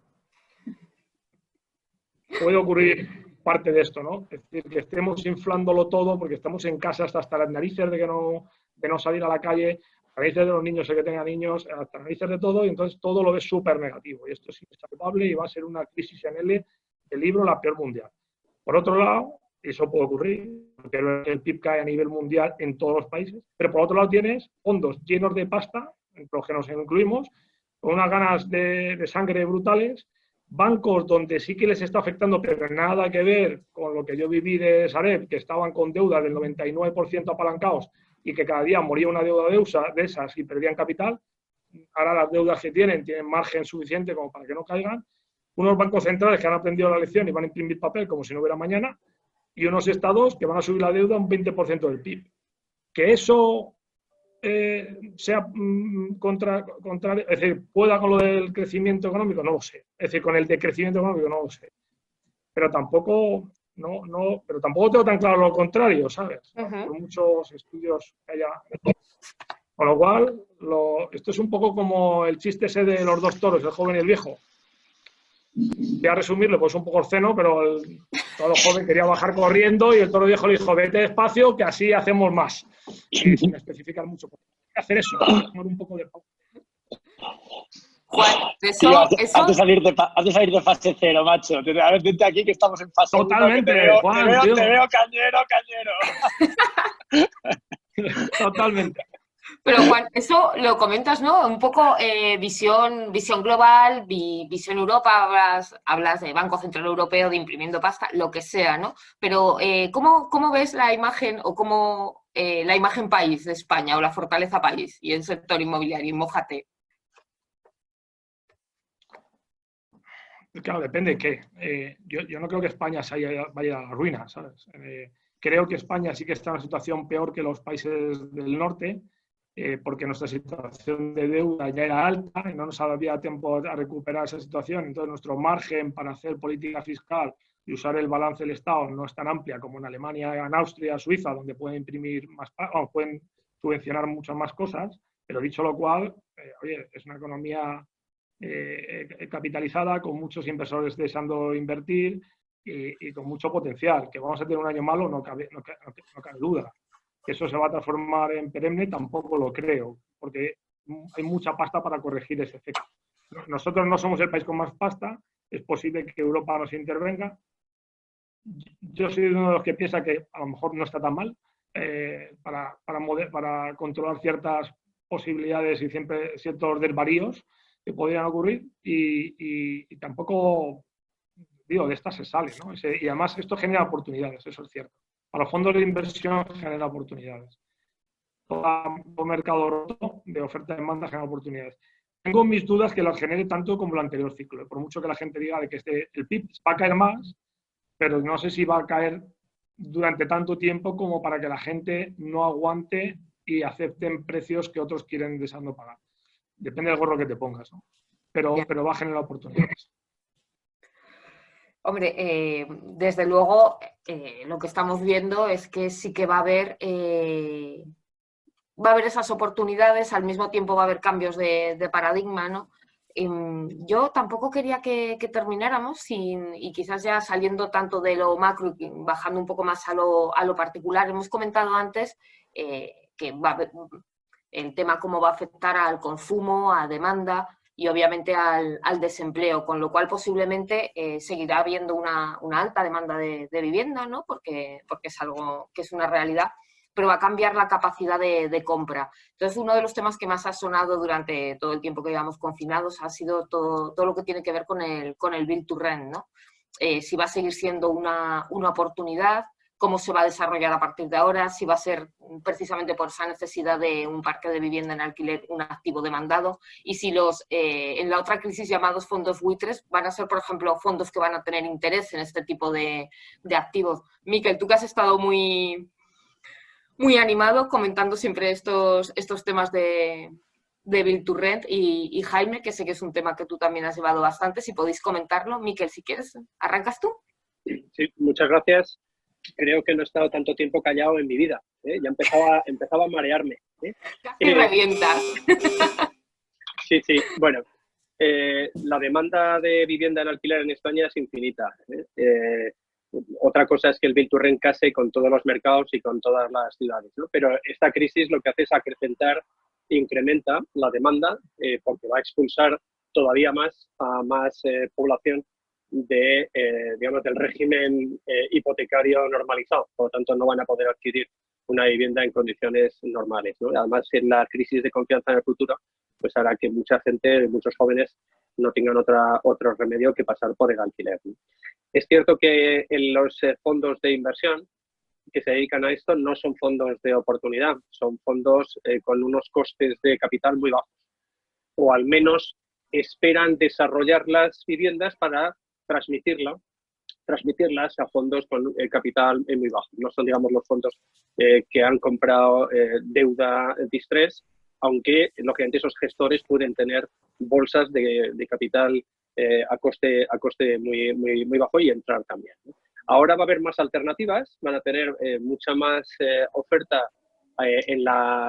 Speaker 12: Puede ocurrir parte de esto, ¿no? Es decir, que estemos inflándolo todo porque estamos en casa hasta las narices de no salir a la calle, hasta las narices de los niños, que tengan niños, hasta las narices de todo, y entonces todo lo ves súper negativo. Y esto es insalvable y va a ser una crisis en el libro la peor mundial. Por otro lado, eso puede ocurrir, porque el PIB cae a nivel mundial en todos los países, pero por otro lado tienes fondos llenos de pasta, entre los que nos incluimos, con unas ganas de sangre brutales, bancos donde sí que les está afectando, pero nada que ver con lo que yo viví de Sareb, que estaban con deudas del 99% apalancados y que cada día moría una deuda de esas y perdían capital. Ahora las deudas que tienen margen suficiente como para que no caigan. Unos bancos centrales que han aprendido la lección y van a imprimir papel como si no hubiera mañana, y unos estados que van a subir la deuda un 20% del PIB. Que eso sea contrario, es decir, pueda con lo del crecimiento económico, no lo sé. Es decir, con el decrecimiento económico, no lo sé. Pero tampoco tengo tan claro lo contrario, ¿sabes? Por muchos estudios que haya. Con lo cual, esto es un poco como el chiste ese de los dos toros, el joven y el viejo. Voy a resumirlo, pues un poco obsceno, pero el toro joven quería bajar corriendo y el toro viejo le dijo, vete despacio, que así hacemos más. Y sin especificar mucho. Hay que hacer eso, tomar un poco de pausa.
Speaker 3: Juan, eso,
Speaker 8: Tío, has
Speaker 3: eso...
Speaker 8: de salir de fase 0, macho. A ver, vente aquí que estamos en fase 1.
Speaker 12: Totalmente, Juan,
Speaker 8: te
Speaker 12: tío.
Speaker 8: veo cañero.
Speaker 12: Totalmente.
Speaker 3: Pero Juan, eso lo comentas, ¿no? Un poco visión global, visión Europa, hablas de Banco Central Europeo, de imprimiendo pasta, lo que sea, ¿no? Pero ¿cómo ves la imagen o cómo la imagen país de España o la fortaleza país y el sector inmobiliario? Mójate.
Speaker 12: Claro, depende de qué. Yo no creo que España vaya a la ruina, ¿sabes? Creo que España sí que está en una situación peor que los países del norte, porque nuestra situación de deuda ya era alta y no nos había tiempo a recuperar esa situación. Entonces, nuestro margen para hacer política fiscal y usar el balance del Estado no es tan amplia como en Alemania, en Austria, Suiza, donde pueden imprimir más, o pueden subvencionar muchas más cosas. Pero dicho lo cual, oye, es una economía capitalizada, con muchos inversores deseando invertir y con mucho potencial. Que vamos a tener un año malo, no cabe duda. Que eso se va a transformar en perenne, tampoco lo creo, porque hay mucha pasta para corregir ese efecto. Nosotros no somos el país con más pasta, es posible que Europa nos intervenga. Yo soy uno de los que piensa que a lo mejor no está tan mal para controlar ciertas posibilidades y siempre ciertos desvaríos que podrían ocurrir y tampoco, digo, de esta se sale, ¿no? Y además esto genera oportunidades, eso es cierto. Para los fondos de inversión genera oportunidades. Todo mercado roto de oferta y demanda genera oportunidades. Tengo mis dudas que las genere tanto como el anterior ciclo. Por mucho que la gente diga de que el PIB va a caer más, pero no sé si va a caer durante tanto tiempo como para que la gente no aguante y acepten precios que otros quieren deseando pagar. Depende del gorro que te pongas, ¿no? Pero va a generar oportunidades.
Speaker 3: Hombre, desde luego lo que estamos viendo es que sí que va a haber esas oportunidades, al mismo tiempo va a haber cambios de paradigma, ¿no? Yo tampoco quería que termináramos y quizás ya saliendo tanto de lo macro y bajando un poco más a lo particular. Hemos comentado antes que va a haber el tema cómo va a afectar al consumo, a demanda y obviamente al desempleo, con lo cual posiblemente seguirá habiendo una alta demanda de vivienda, ¿no? Porque es algo que es una realidad, pero va a cambiar la capacidad de compra. Entonces, uno de los temas que más ha sonado durante todo el tiempo que llevamos confinados ha sido todo lo que tiene que ver con el Build to Rent, ¿no? Si va a seguir siendo una oportunidad, cómo se va a desarrollar a partir de ahora, si va a ser precisamente por esa necesidad de un parque de vivienda en alquiler un activo demandado y si en la otra crisis llamados fondos buitres van a ser, por ejemplo, fondos que van a tener interés en este tipo de activos. Miquel, tú que has estado muy animado comentando siempre estos temas de Build to Rent y Jaime, que sé que es un tema que tú también has llevado bastante, si podéis comentarlo. Miquel, si quieres, ¿arrancas tú?
Speaker 13: Sí, muchas gracias. Creo que no he estado tanto tiempo callado en mi vida. Ya empezaba a marearme.
Speaker 3: Casi revientas.
Speaker 13: Sí. Bueno, la demanda de vivienda en alquiler en España es infinita. Otra cosa es que el Build to Rent case con todos los mercados y con todas las ciudades, ¿no? Pero esta crisis lo que hace es acrecentar e incrementa la demanda porque va a expulsar todavía más a más población digamos, del régimen hipotecario normalizado. Por lo tanto, no van a poder adquirir una vivienda en condiciones normales, ¿no? Además, en la crisis de confianza en el futuro, pues hará que mucha gente, muchos jóvenes, no tengan otro remedio que pasar por el alquiler, ¿no? Es cierto que en los fondos de inversión que se dedican a esto no son fondos de oportunidad, son fondos con unos costes de capital muy bajos, o al menos esperan desarrollar las viviendas para transmitirlas a fondos con capital muy bajo. No son, digamos, los fondos que han comprado deuda distress, aunque lógicamente esos gestores pueden tener bolsas de capital a coste muy bajo y entrar también, ¿no? Ahora va a haber más alternativas, van a tener mucha más oferta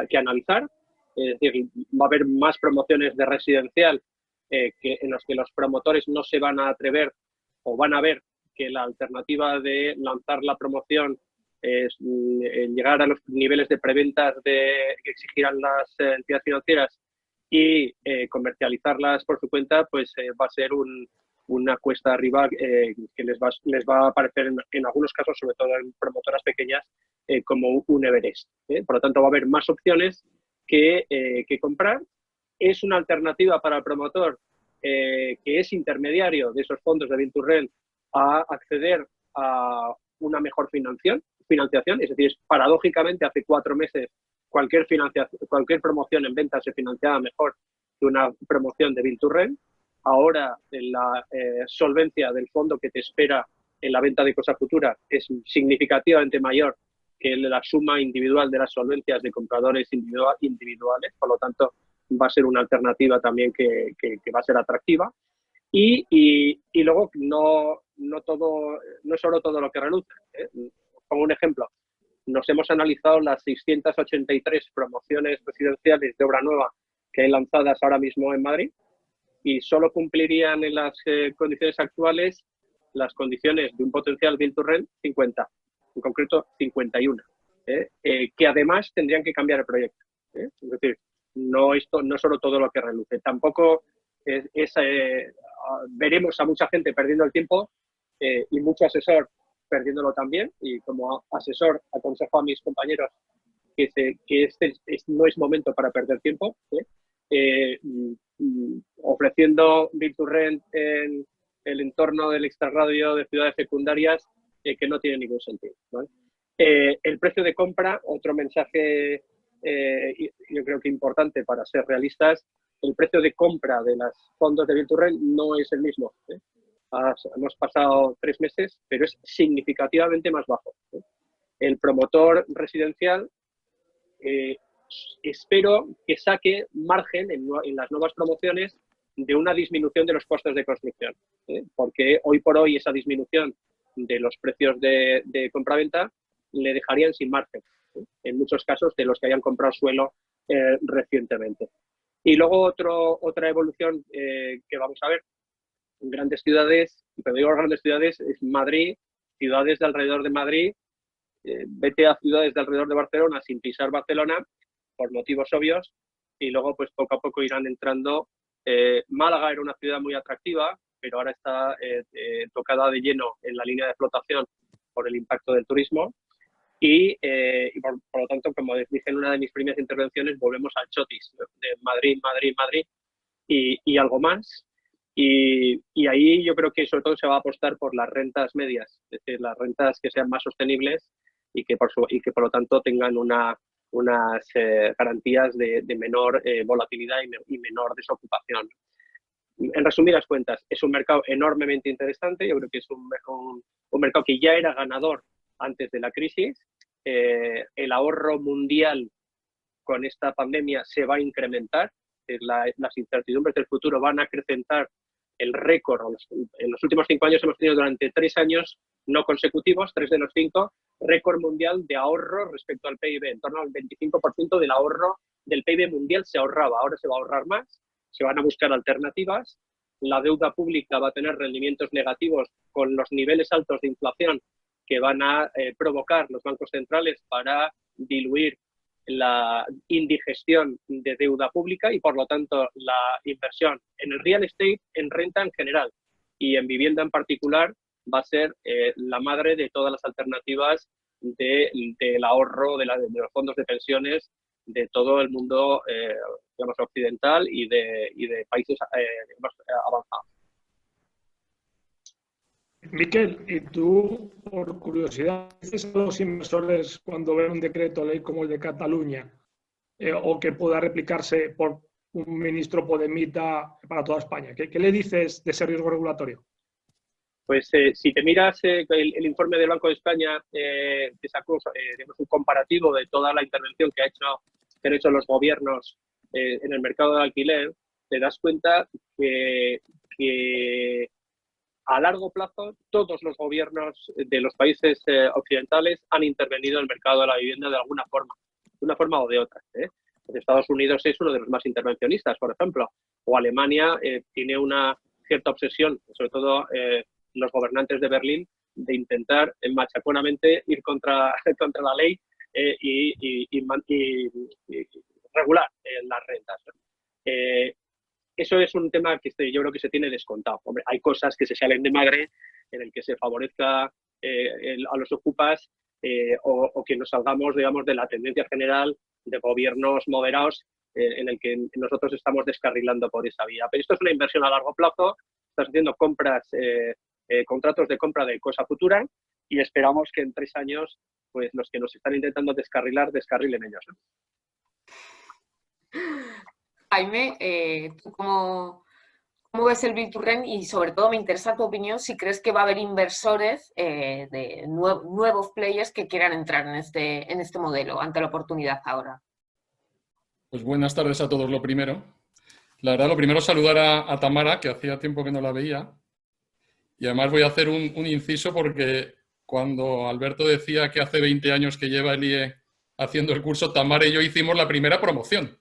Speaker 13: que analizar, es decir, va a haber más promociones de residencial en las que los promotores no se van a atrever o van a ver que la alternativa de lanzar la promoción es llegar a los niveles de preventas que exigirán las entidades financieras y comercializarlas por su cuenta, pues va a ser una cuesta arriba que les va a parecer en algunos casos, sobre todo en promotoras pequeñas, como un Everest. Por lo tanto, va a haber más opciones que comprar. Es una alternativa para el promotor que es intermediario de esos fondos de Build-to-Rent a acceder a una mejor financiación. Es decir, paradójicamente, hace 4 meses cualquier promoción en venta se financiaba mejor que una promoción de Build-to-Rent. Ahora la solvencia del fondo que te espera en la venta de cosa futura es significativamente mayor que la suma individual de las solvencias de compradores individuales. Por lo tanto, va a ser una alternativa también que va a ser atractiva. Y luego no es solo todo lo que reluce. Pongo un ejemplo. Nos hemos analizado las 683 promociones residenciales de obra nueva que hay lanzadas ahora mismo en Madrid y solo cumplirían en las condiciones actuales las condiciones de un potencial Build-to-Rent 50, en concreto 51, que además tendrían que cambiar el proyecto. Es decir, no solo todo lo que reluce. Tampoco veremos a mucha gente perdiendo el tiempo y mucho asesor perdiéndolo también. Y como asesor aconsejo a mis compañeros que no es momento para perder tiempo, ofreciendo Build-to-Rent en el entorno del extrarradio de ciudades secundarias que no tiene ningún sentido, ¿vale? El precio de compra, otro mensaje yo creo que importante para ser realistas, el precio de compra de los fondos de Build-to-Rent no es el mismo. Hemos pasado 3 meses, pero es significativamente más bajo. El promotor residencial espero que saque margen en las nuevas promociones de una disminución de los costos de construcción, porque hoy por hoy esa disminución de los precios de compraventa le dejarían sin margen, en muchos casos de los que hayan comprado suelo recientemente. Y luego otra evolución que vamos a ver en grandes ciudades, y cuando digo grandes ciudades es Madrid, ciudades de alrededor de Madrid, vete a ciudades de alrededor de Barcelona sin pisar Barcelona, por motivos obvios, y luego pues poco a poco irán entrando. Málaga era una ciudad muy atractiva, pero ahora está tocada de lleno en la línea de flotación por el impacto del turismo. Y por lo tanto, como dije en una de mis primeras intervenciones, volvemos al chotis de Madrid, Madrid, Madrid y algo más. Y ahí yo creo que sobre todo se va a apostar por las rentas medias, es decir, las rentas que sean más sostenibles y que por lo tanto tengan unas garantías de menor volatilidad y menor desocupación. En resumidas cuentas, es un mercado enormemente interesante. Yo creo que es un mercado que ya era ganador antes de la crisis. El ahorro mundial con esta pandemia se va a incrementar. Las incertidumbres del futuro van a acrecentar el récord. En los últimos 5 años hemos tenido durante 3 años no consecutivos, 3 de los 5, récord mundial de ahorro respecto al PIB. En torno al 25% del ahorro del PIB mundial se ahorraba. Ahora se va a ahorrar más, se van a buscar alternativas. La deuda pública va a tener rendimientos negativos con los niveles altos de inflación que van a provocar los bancos centrales para diluir la indigestión de deuda pública y, por lo tanto, la inversión en el real estate, en renta en general y en vivienda en particular, va a ser la madre de todas las alternativas del ahorro de los fondos de pensiones de todo el mundo digamos, occidental y de países avanzados.
Speaker 12: Miquel, y tú, por curiosidad, ¿dices a los inversores cuando ven un decreto ley como el de Cataluña o que pueda replicarse por un ministro podemita para toda España? ¿Qué le dices de ese riesgo regulatorio?
Speaker 13: Pues si te miras el informe del Banco de España, que sacó digamos, un comparativo de toda la intervención que han hecho los gobiernos en el mercado de alquiler, te das cuenta que a largo plazo todos los gobiernos de los países occidentales han intervenido en el mercado de la vivienda de alguna forma, de una forma o de otra. Estados Unidos es uno de los más intervencionistas, por ejemplo, o Alemania tiene una cierta obsesión, sobre todo los gobernantes de Berlín, de intentar machaconamente ir contra la ley y regular las rentas. Eso es un tema que yo creo que se tiene descontado. Hombre, hay cosas que se salen de madre en el que se favorezca a los ocupas o que nos salgamos, digamos, de la tendencia general de gobiernos moderados en el que nosotros estamos descarrilando por esa vía. Pero esto es una inversión a largo plazo, estás haciendo compras, contratos de compra de cosa futura y esperamos que en 3 años pues los que nos están intentando descarrilar, descarrilen ellos, ¿no?
Speaker 3: Jaime, ¿tú cómo ves el Build-to-Rent? Y sobre todo me interesa tu opinión si crees que va a haber inversores de nuevos players que quieran entrar en este modelo ante la oportunidad ahora.
Speaker 14: Pues buenas tardes a todos, lo primero. La verdad, lo primero saludar a Tamara, que hacía tiempo que no la veía. Y además voy a hacer un inciso porque cuando Alberto decía que hace 20 años que lleva el IE haciendo el curso, Tamara y yo hicimos la primera promoción.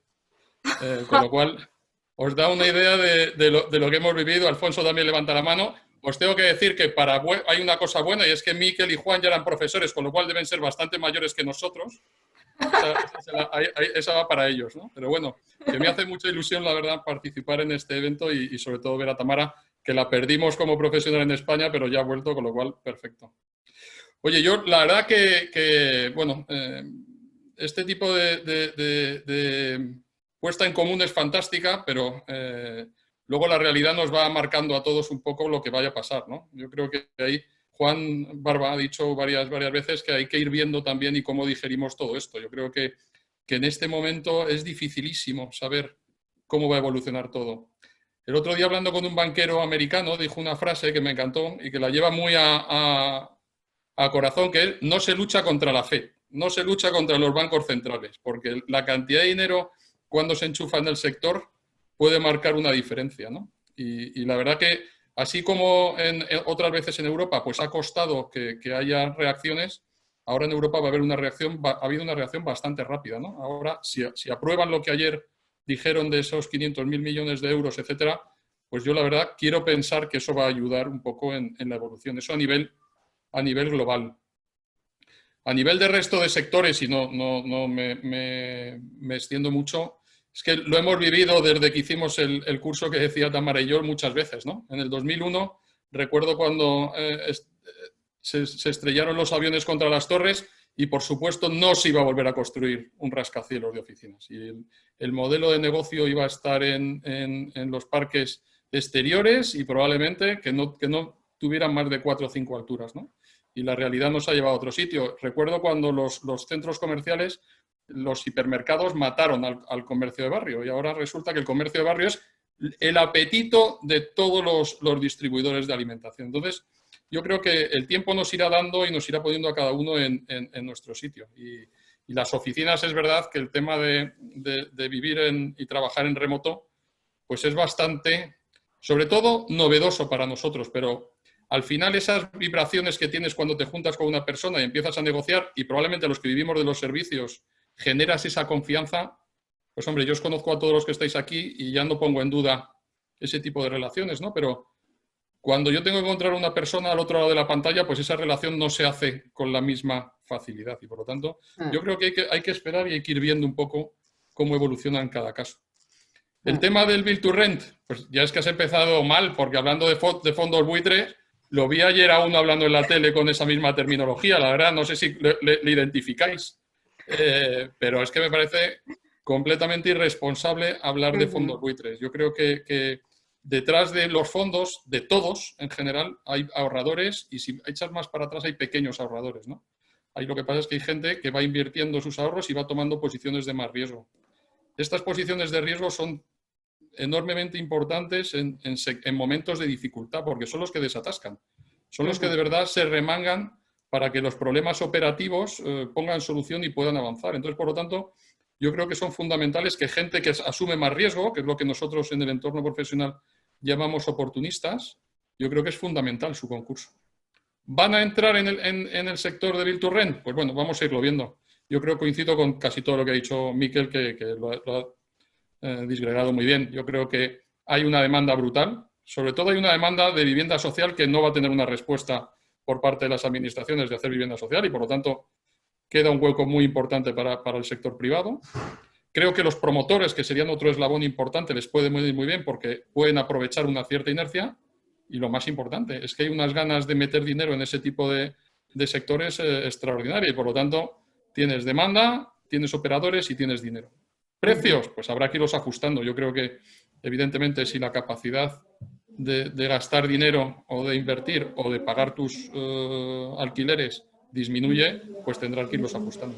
Speaker 14: Con lo cual, os da una idea de lo que hemos vivido. Alfonso también levanta la mano. Os tengo que decir que hay una cosa buena y es que Miquel y Juan ya eran profesores, con lo cual deben ser bastante mayores que nosotros. Esa va para ellos, ¿no? Pero bueno, que me hace mucha ilusión, la verdad, participar en este evento y sobre todo ver a Tamara, que la perdimos como profesional en España, pero ya ha vuelto, con lo cual, perfecto. Oye, yo la verdad que bueno, este tipo de puesta en común es fantástica, pero luego la realidad nos va marcando a todos un poco lo que vaya a pasar, ¿no? Yo creo que ahí Juan Barba ha dicho varias veces que hay que ir viendo también y cómo digerimos todo esto. Yo creo que en este momento es dificilísimo saber cómo va a evolucionar todo. El otro día, hablando con un banquero americano, dijo una frase que me encantó y que la lleva muy a corazón, que es: no se lucha contra la fe, no se lucha contra los bancos centrales, porque la cantidad de dinero cuando se enchufa en el sector puede marcar una diferencia, ¿no? Y la verdad que, así como otras veces en Europa pues ha costado que haya reacciones, ahora en Europa va a haber una reacción, ha habido una reacción bastante rápida, ¿no? Ahora, si aprueban lo que ayer dijeron de esos 500.000 millones de euros, etcétera, pues yo la verdad quiero pensar que eso va a ayudar un poco en la evolución. Eso a nivel global. A nivel de resto de sectores, y no me extiendo mucho, es que lo hemos vivido desde que hicimos el curso que decía Tamara y yo muchas veces, ¿no? En el 2001, recuerdo cuando se estrellaron los aviones contra las torres y, por supuesto, no se iba a volver a construir un rascacielos de oficinas. Y el modelo de negocio iba a estar en los parques exteriores y probablemente que no tuvieran más de 4 o 5 alturas, ¿no? Y la realidad nos ha llevado a otro sitio. Recuerdo cuando los centros comerciales, los hipermercados mataron al comercio de barrio y ahora resulta que el comercio de barrio es el apetito de todos los distribuidores de alimentación. Entonces, yo creo que el tiempo nos irá dando y nos irá poniendo a cada uno en nuestro sitio. Y las oficinas, es verdad que el tema de vivir y trabajar en remoto, pues es bastante, sobre todo, novedoso para nosotros, pero al final esas vibraciones que tienes cuando te juntas con una persona y empiezas a negociar, y probablemente los que vivimos de los servicios generas esa confianza, pues hombre, yo os conozco a todos los que estáis aquí y ya no pongo en duda ese tipo de relaciones, ¿no? Pero cuando yo tengo que encontrar una persona al otro lado de la pantalla, pues esa relación no se hace con la misma facilidad y por lo tanto yo creo que hay que esperar y hay que ir viendo un poco cómo evoluciona en cada caso. El tema del Build to Rent, pues ya es que has empezado mal, porque hablando de fondos buitres, lo vi ayer a uno hablando en la tele con esa misma terminología, la verdad, no sé si le identificáis, pero es que me parece completamente irresponsable hablar de fondos buitres. Yo creo que detrás de los fondos, de todos en general, hay ahorradores y si echas más para atrás hay pequeños ahorradores, ¿no? Ahí lo que pasa es que hay gente que va invirtiendo sus ahorros y va tomando posiciones de más riesgo. Estas posiciones de riesgo son enormemente importantes en momentos de dificultad, porque son los que desatascan. Son los que de verdad se remangan para que los problemas operativos pongan solución y puedan avanzar. Entonces, por lo tanto, yo creo que son fundamentales que gente que asume más riesgo, que es lo que nosotros en el entorno profesional llamamos oportunistas, yo creo que es fundamental su concurso. ¿Van a entrar en el sector de Build to Rent? Pues bueno, vamos a irlo viendo. Yo creo que coincido con casi todo lo que ha dicho Miquel, que lo ha disgregado muy bien. Yo creo que hay una demanda brutal, sobre todo hay una demanda de vivienda social que no va a tener una respuesta por parte de las administraciones de hacer vivienda social y por lo tanto queda un hueco muy importante para el sector privado. Creo que los promotores, que serían otro eslabón importante, les puede ir muy bien porque pueden aprovechar una cierta inercia. Y lo más importante es que hay unas ganas de meter dinero en ese tipo de sectores extraordinarias. Y por lo tanto, tienes demanda, tienes operadores y tienes dinero. ¿Precios? Pues habrá que irlos ajustando. Yo creo que, evidentemente, si la capacidad de gastar dinero o de invertir o de pagar tus alquileres disminuye, pues tendrán que irlos ajustando.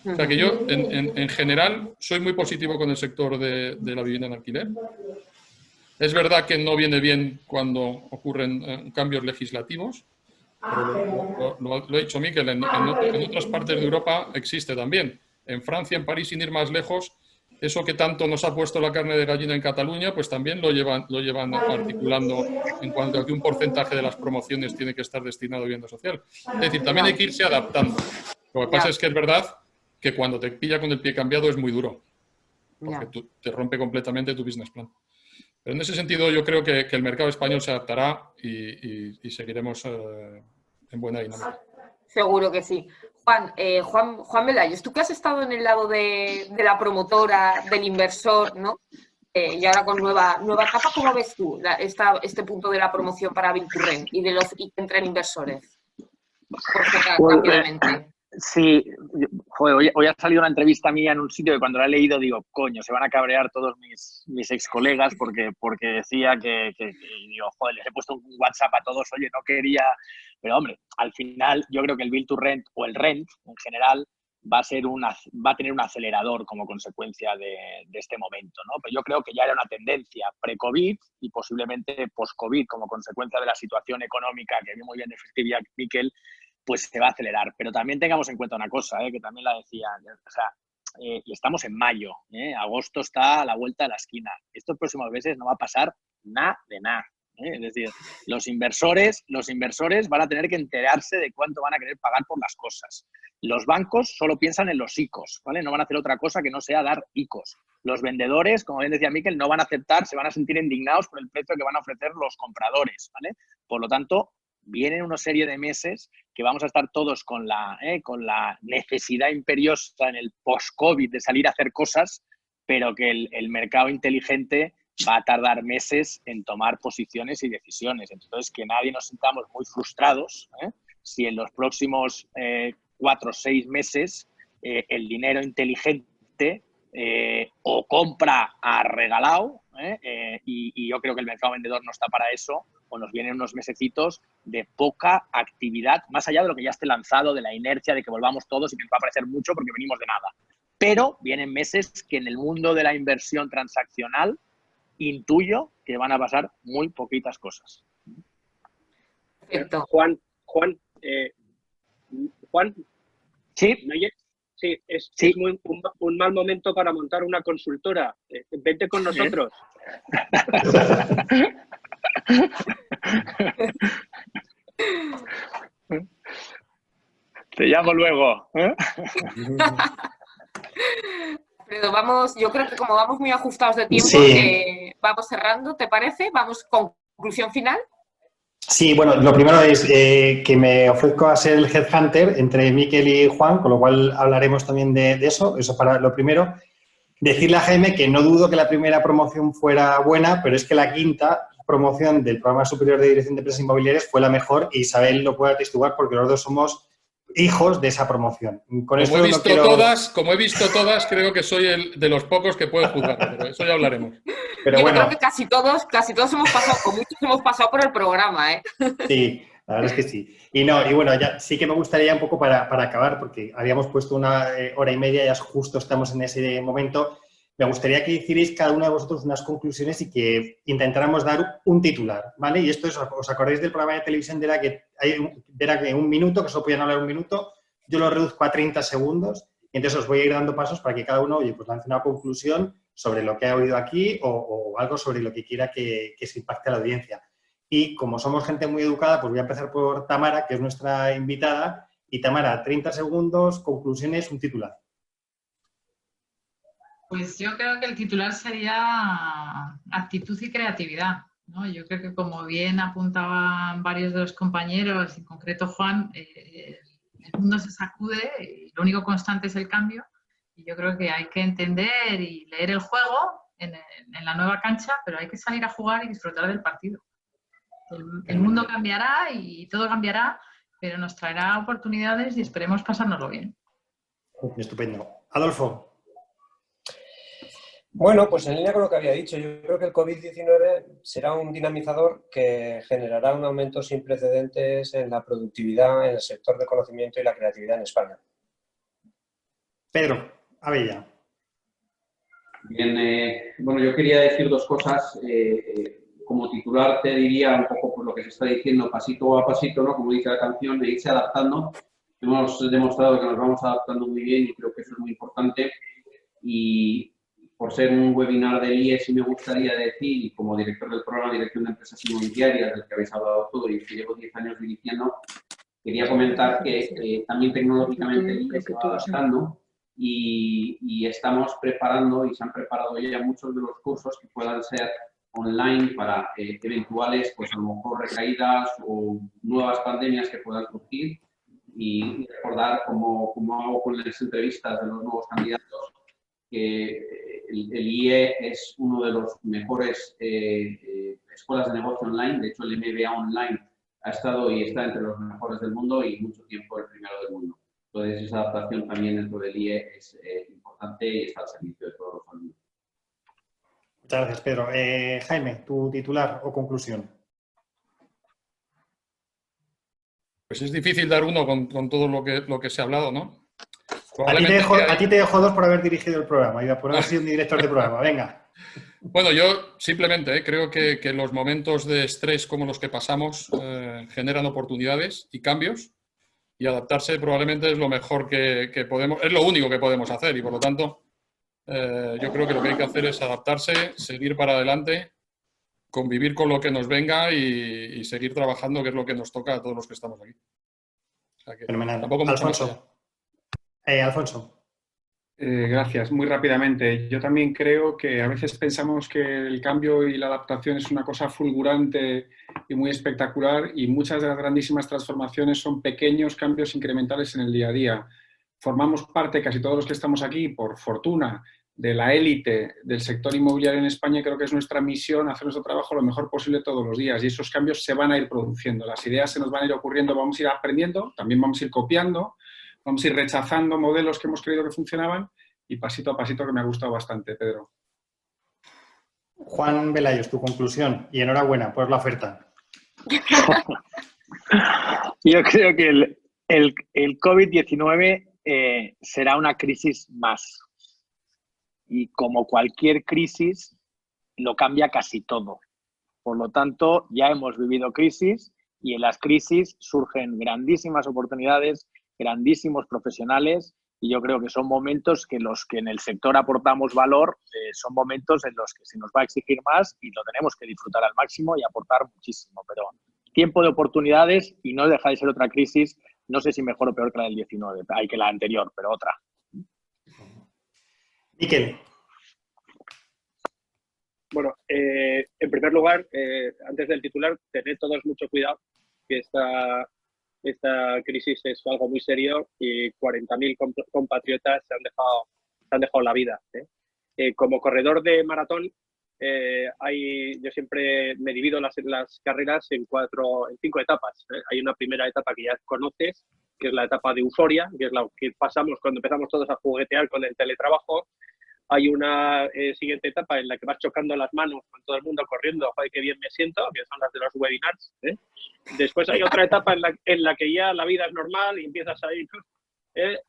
Speaker 14: O sea que yo, en general, soy muy positivo con el sector de la vivienda en alquiler. Es verdad que no viene bien cuando ocurren cambios legislativos, pero lo ha dicho Miquel, en otras partes de Europa existe también. En Francia, en París, sin ir más lejos, eso que tanto nos ha puesto la carne de gallina en Cataluña, pues también lo llevan articulando en cuanto a que un porcentaje de las promociones tiene que estar destinado a vivienda social. Es decir, también hay que irse adaptando. Lo que pasa es que es verdad que cuando te pilla con el pie cambiado es muy duro, porque te rompe completamente tu business plan. Pero en ese sentido yo creo que el mercado español se adaptará y seguiremos en buena dinámica.
Speaker 3: Seguro que sí. Juan Velayos, tú que has estado en el lado de la promotora, del inversor, ¿no? Y ahora con nueva etapa, ¿cómo ves tú este punto de la promoción para Build to Rent y que entren inversores? Por cerrar rápidamente.
Speaker 8: Sí, joder, hoy ha salido una entrevista mía en un sitio que cuando la he leído digo, coño, se van a cabrear todos mis ex colegas porque decía que digo, joder, les he puesto un WhatsApp a todos, oye, no quería... Pero hombre, al final yo creo que el Build to Rent o el rent en general va a tener un acelerador como consecuencia de este momento, ¿no? Pero yo creo que ya era una tendencia pre-COVID y posiblemente post-COVID como consecuencia de la situación económica que vio muy bien describía Miquel, pues se va a acelerar. Pero también tengamos en cuenta una cosa, que también la decía, o sea, y estamos en mayo, agosto está a la vuelta de la esquina. Estos próximos meses no va a pasar nada de nada. Es decir, los inversores van a tener que enterarse de cuánto van a querer pagar por las cosas. Los bancos solo piensan en los ICOs, ¿vale? No van a hacer otra cosa que no sea dar ICOs. Los vendedores, como bien decía Miquel, no van a aceptar, se van a sentir indignados por el precio que van a ofrecer los compradores, ¿vale? Por lo tanto, vienen una serie de meses que vamos a estar todos con la necesidad imperiosa en el post-COVID de salir a hacer cosas, pero que el mercado inteligente va a tardar meses en tomar posiciones y decisiones. Entonces, que nadie nos sintamos muy frustrados si en los próximos 4 o 6 meses el dinero inteligente o compra a regalado, y yo creo que el mercado vendedor no está para eso, o nos vienen unos mesecitos de poca actividad, más allá de lo que ya esté lanzado, de la inercia, de que volvamos todos y que nos va a parecer mucho porque venimos de nada. Pero vienen meses que en el mundo de la inversión transaccional intuyo que van a pasar muy poquitas cosas.
Speaker 3: Perfecto.
Speaker 13: Juan,
Speaker 8: ¿sí?
Speaker 13: ¿me oyes? Sí, es un mal momento para montar una consultora. Vente con nosotros.
Speaker 8: Te llamo luego.
Speaker 3: Pero yo creo que como vamos muy ajustados de tiempo, vamos cerrando, ¿te parece? Vamos con conclusión final.
Speaker 1: Sí, bueno, lo primero es que me ofrezco a ser el headhunter entre Miquel y Juan, con lo cual hablaremos también de eso para lo primero. Decirle a Jaime que no dudo que la primera promoción fuera buena, pero es que la quinta promoción del Programa Superior de Dirección de Empresas Inmobiliarias fue la mejor y Isabel lo puede atestiguar porque los dos somos hijos de esa promoción.
Speaker 14: Como he visto todas, creo que soy de los pocos que puede juzgar, pero eso ya hablaremos.
Speaker 3: Pero yo creo que casi todos hemos pasado, con muchos hemos pasado por el programa,
Speaker 1: Sí, la verdad es que sí. Y bueno, ya sí que me gustaría un poco para acabar, porque habíamos puesto 1 hora y media, ya justo estamos en ese momento. Me gustaría que hicierais cada uno de vosotros unas conclusiones y que intentáramos dar un titular, ¿vale? Y esto es, ¿os acordáis del programa de televisión de era que 1 minuto, que solo podían hablar 1 minuto? Yo lo reduzco a 30 segundos y entonces os voy a ir dando pasos para que cada uno, pues lance una conclusión sobre lo que ha oído aquí o algo sobre lo que quiera que se impacte a la audiencia. Y como somos gente muy educada, pues voy a empezar por Tamara, que es nuestra invitada. Y Tamara, 30 segundos, conclusiones, un titular.
Speaker 4: Pues yo creo que el titular sería actitud y creatividad, ¿no? Yo creo que, como bien apuntaban varios de los compañeros, en concreto Juan, el mundo se sacude y lo único constante es el cambio Y yo creo que hay que entender y leer el juego en la nueva cancha, pero hay que salir a jugar y disfrutar del partido. El mundo cambiará y todo cambiará, pero nos traerá oportunidades y esperemos pasárnoslo bien.
Speaker 1: Estupendo. Adolfo.
Speaker 10: Bueno, pues en línea con lo que había dicho, yo creo que el COVID-19 será un dinamizador que generará un aumento sin precedentes en la productividad en el sector del conocimiento y la creatividad en España.
Speaker 1: Pedro Abella.
Speaker 11: Bien, bueno, yo quería decir dos cosas. Como titular te diría un poco por lo que se está diciendo, pasito a pasito, ¿no? Como dice la canción, de irse adaptando. Hemos demostrado que nos vamos adaptando muy bien y creo que eso es muy importante. Y por ser un webinar del IE, sí me gustaría decir, y como director del programa de Dirección de Empresas Inmobiliarias, del que habéis hablado todo y que llevo 10 años dirigiendo, quería comentar que también tecnológicamente el IE se va adaptando y estamos preparando, y se han preparado ya muchos de los cursos que puedan ser online para eventuales, pues a lo mejor recaídas o nuevas pandemias que puedan surgir, y recordar, como hago con las entrevistas de los nuevos candidatos, que el IE es uno de los mejores escuelas de negocio online. De hecho, el MBA online ha estado y está entre los mejores del mundo y mucho tiempo el primero del mundo. Entonces, esa adaptación también dentro del IE es importante y está al servicio de todos los alumnos.
Speaker 1: Muchas gracias, Pedro. Jaime, tu titular o conclusión.
Speaker 14: Pues es difícil dar uno con todo lo que se ha hablado, ¿no?
Speaker 1: A ti te dejo dos por haber dirigido el programa y por haber sido un director de programa. Venga.
Speaker 14: Bueno, yo simplemente creo que los momentos de estrés como los que pasamos generan oportunidades y cambios, y adaptarse probablemente es lo mejor que podemos, es lo único que podemos hacer, y por lo tanto yo creo que lo que hay que hacer es adaptarse, seguir para adelante, convivir con lo que nos venga y seguir trabajando, que es lo que nos toca a todos los que estamos aquí. O sea que
Speaker 1: fenomenal.
Speaker 14: Tampoco mucho más allá.
Speaker 1: Alfonso.
Speaker 5: Gracias. Muy rápidamente. Yo también creo que a veces pensamos que el cambio y la adaptación es una cosa fulgurante y muy espectacular, y muchas de las grandísimas transformaciones son pequeños cambios incrementales en el día a día. Formamos parte, casi todos los que estamos aquí, por fortuna, de la élite del sector inmobiliario en España, y creo que es nuestra misión hacer nuestro trabajo lo mejor posible todos los días, y esos cambios se van a ir produciendo. Las ideas se nos van a ir ocurriendo, vamos a ir aprendiendo, también vamos a ir copiando, vamos a ir rechazando modelos que hemos creído que funcionaban, y pasito a pasito, que me ha gustado bastante, Pedro.
Speaker 1: Juan Velayos, tu conclusión, y enhorabuena por la oferta.
Speaker 8: Yo creo que el COVID-19 será una crisis más, y como cualquier crisis lo cambia casi todo. Por lo tanto, ya hemos vivido crisis, y en las crisis surgen grandísimas oportunidades, grandísimos profesionales, y yo creo que son momentos que los que en el sector aportamos valor, son momentos en los que se nos va a exigir más y lo tenemos que disfrutar al máximo y aportar muchísimo. Pero tiempo de oportunidades, y no deja de ser otra crisis, no sé si mejor o peor que la del 19, hay que la anterior, pero otra.
Speaker 1: Miquel.
Speaker 13: Bueno, en primer lugar, antes del titular, tened todos mucho cuidado, que esta crisis es algo muy serio y 40.000 compatriotas se han dejado la vida. Como corredor de maratón, yo siempre me divido las carreras en 5 etapas. Hay una primera etapa que ya conoces, que es la etapa de euforia, que es la que pasamos cuando empezamos todos a juguetear con el teletrabajo. Hay una siguiente etapa en la que vas chocando las manos con todo el mundo corriendo, ¡ay, qué bien me siento!, que son las de los webinars. Después hay otra etapa en la que ya la vida es normal y empiezas a ir.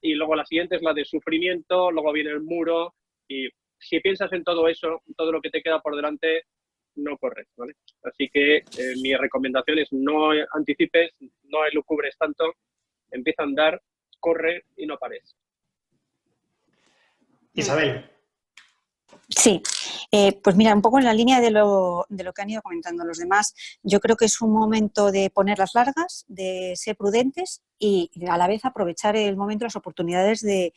Speaker 13: Y luego la siguiente es la de sufrimiento, luego viene el muro, y si piensas en todo eso, todo lo que te queda por delante, no corres, ¿vale? Así que mi recomendación es no anticipes, no elucubres tanto, empieza a andar, corre y no pares.
Speaker 1: Isabel.
Speaker 6: Sí, pues mira, un poco en la línea de lo que han ido comentando los demás, yo creo que es un momento de poner las largas, de ser prudentes y a la vez aprovechar el momento, las oportunidades de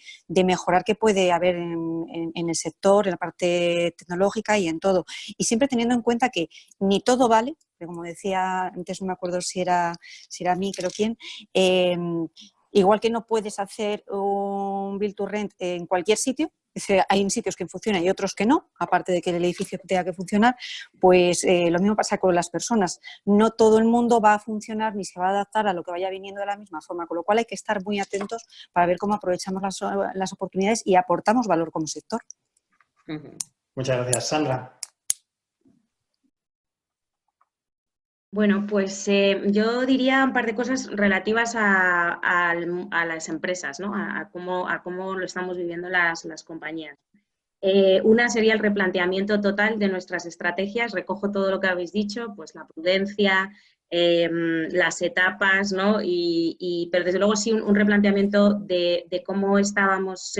Speaker 6: mejorar que puede haber en el sector, en la parte tecnológica y en todo. Y siempre teniendo en cuenta que ni todo vale, pero como decía antes, no me acuerdo si era mí, creo quién, Igual que no puedes hacer un build to rent en cualquier sitio, hay sitios que funcionan y otros que no, aparte de que el edificio tenga que funcionar, pues lo mismo pasa con las personas. No todo el mundo va a funcionar ni se va a adaptar a lo que vaya viniendo de la misma forma, con lo cual hay que estar muy atentos para ver cómo aprovechamos las oportunidades y aportamos valor como sector.
Speaker 1: Muchas gracias. Sandra.
Speaker 7: Bueno, pues yo diría un par de cosas relativas a las empresas, ¿no? A cómo lo estamos viviendo las compañías. Una sería el replanteamiento total de nuestras estrategias. Recojo todo lo que habéis dicho, pues la prudencia, las etapas, ¿no? Pero desde luego sí un replanteamiento de cómo estábamos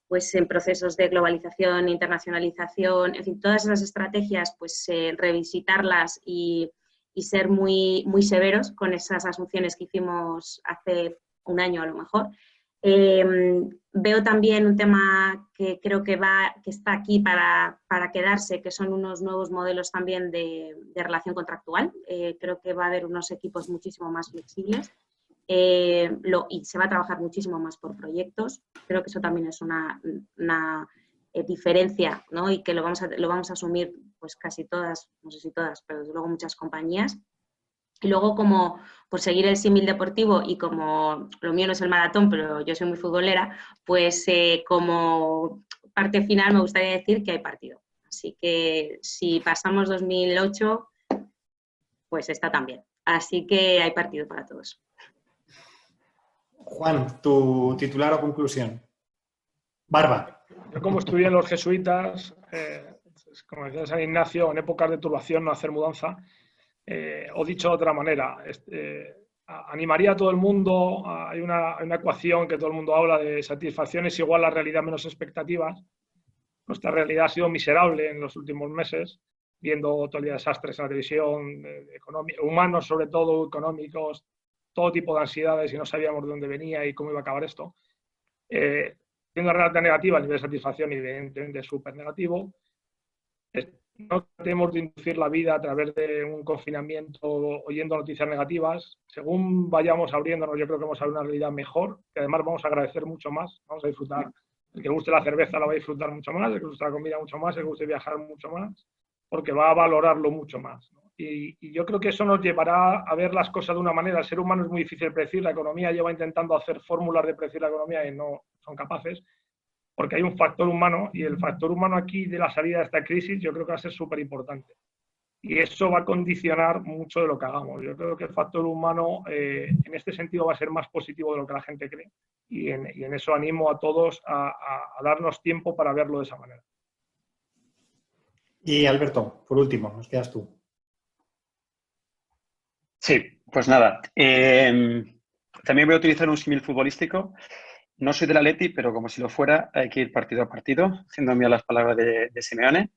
Speaker 7: pues en procesos de globalización, internacionalización, en fin, todas esas estrategias, pues revisitarlas y ser muy, muy severos con esas asunciones que hicimos hace un año a lo mejor. Veo también un tema que creo que está aquí para quedarse, que son unos nuevos modelos también de relación contractual. Creo que va a haber unos equipos muchísimo más flexibles y se va a trabajar muchísimo más por proyectos. Creo que eso también es una diferencia, ¿no? Y que lo vamos a asumir pues casi todas, no sé si todas, pero desde luego muchas compañías. Y luego, como por seguir el símil deportivo y como lo mío no es el maratón, pero yo soy muy futbolera, pues como parte final me gustaría decir que hay partido. Así que si pasamos 2008, pues está también. Así que hay partido para todos.
Speaker 1: Juan, tu titular o conclusión. Barba.
Speaker 12: Yo como estudié en los jesuitas, como decía San Ignacio, en épocas de turbación no hacer mudanza, o dicho de otra manera, animaría a todo el mundo, hay una ecuación que todo el mundo habla de satisfacción es igual a realidad menos expectativas. Nuestra realidad ha sido miserable en los últimos meses, viendo todo el día desastres en la televisión, humanos sobre todo, económicos, todo tipo de ansiedades y no sabíamos de dónde venía y cómo iba a acabar esto. Siendo realidad negativa, el nivel de satisfacción evidentemente es súper negativo. No tenemos de inducir la vida a través de un confinamiento oyendo noticias negativas. Según vayamos abriéndonos, yo creo que vamos a ver una realidad mejor, que además vamos a agradecer mucho más, vamos a disfrutar. El que guste la cerveza la va a disfrutar mucho más, el que guste la comida mucho más, el que guste viajar mucho más, porque va a valorarlo mucho más, ¿no? Y yo creo que eso nos llevará a ver las cosas de una manera. El ser humano es muy difícil de predecir, la economía lleva intentando hacer fórmulas de predecir la economía y no son capaces, porque hay un factor humano y el factor humano aquí de la salida de esta crisis yo creo que va a ser súper importante. Y eso va a condicionar mucho de lo que hagamos. Yo creo que el factor humano en este sentido va a ser más positivo de lo que la gente cree. Y en eso animo a todos a darnos tiempo para verlo de esa manera.
Speaker 1: Y Alberto, por último, nos quedas tú.
Speaker 9: Sí, pues nada. También voy a utilizar un símil futbolístico. No soy del Atleti, pero como si lo fuera, hay que ir partido a partido, haciendo mías las palabras de Simeone.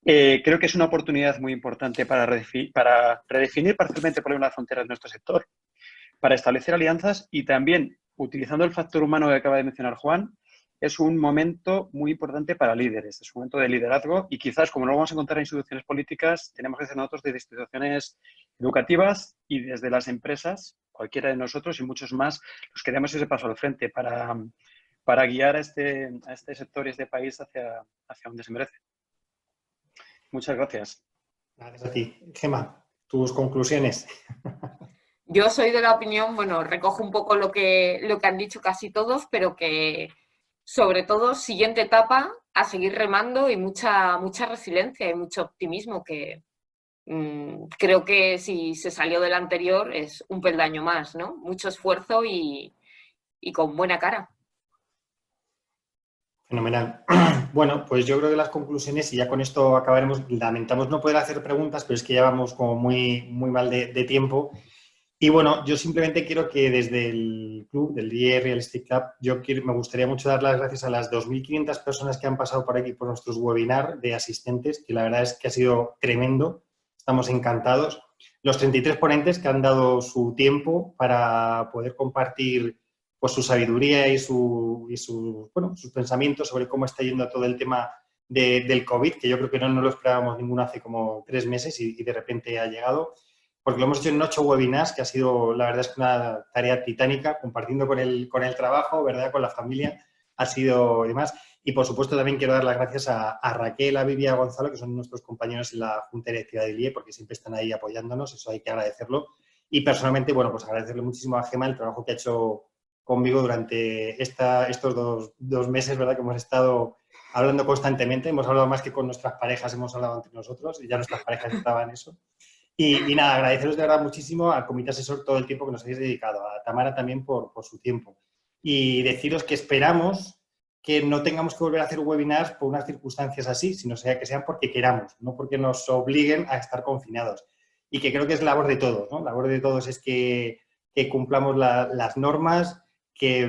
Speaker 9: Creo que es una oportunidad muy importante para redefinir parcialmente por las fronteras de nuestro sector, para establecer alianzas y también, utilizando el factor humano que acaba de mencionar Juan, es un momento muy importante para líderes, es un momento de liderazgo y quizás, como no lo vamos a encontrar en instituciones políticas, tenemos que ser nosotros desde instituciones educativas y desde las empresas, cualquiera de nosotros y muchos más, los que demos ese paso al frente para guiar a este sector y a este país hacia donde se merece. Muchas gracias.
Speaker 1: Gracias a ti. Gemma, tus conclusiones.
Speaker 3: Yo soy de la opinión, bueno, recojo un poco lo que han dicho casi todos, pero que sobre todo, siguiente etapa, a seguir remando y mucha resiliencia y mucho optimismo, que creo que si se salió del anterior es un peldaño más, ¿no? Mucho esfuerzo y con buena cara.
Speaker 1: Fenomenal. Bueno, pues yo creo que las conclusiones, y ya con esto acabaremos, lamentamos no poder hacer preguntas, pero es que ya vamos como muy mal de tiempo. Y bueno, yo simplemente quiero que desde el club, del DIE Real Estate Club, me gustaría mucho dar las gracias a las 2.500 personas que han pasado por aquí por nuestros webinars de asistentes, que la verdad es que ha sido tremendo. Estamos encantados. Los 33 ponentes que han dado su tiempo para poder compartir pues su sabiduría y sus pensamientos sobre cómo está yendo todo el tema del COVID, que yo creo que no lo esperábamos ninguno hace como 3 meses y de repente ha llegado. porque lo hemos hecho en 8 webinars, que ha sido, la verdad es que una tarea titánica, compartiendo con el trabajo, ¿verdad? Con la familia, ha sido demás. Y, por supuesto, también quiero dar las gracias a Raquel, a Vivi y a Gonzalo, que son nuestros compañeros en la Junta Directiva del IE, porque siempre están ahí apoyándonos, eso hay que agradecerlo. Y, personalmente, bueno, pues agradecerle muchísimo a Gemma el trabajo que ha hecho conmigo durante estos dos meses, ¿verdad? Que hemos estado hablando constantemente, hemos hablado más que con nuestras parejas, hemos hablado entre nosotros, y ya nuestras parejas estaban en eso. Y nada, agradeceros de verdad muchísimo al comité asesor todo el tiempo que nos habéis dedicado, a Tamara también por su tiempo. Y deciros que esperamos que no tengamos que volver a hacer webinars por unas circunstancias así, sino que sean porque queramos, no porque nos obliguen a estar confinados. Y que creo que es labor de todos, ¿no? Labor de todos es que cumplamos las normas, que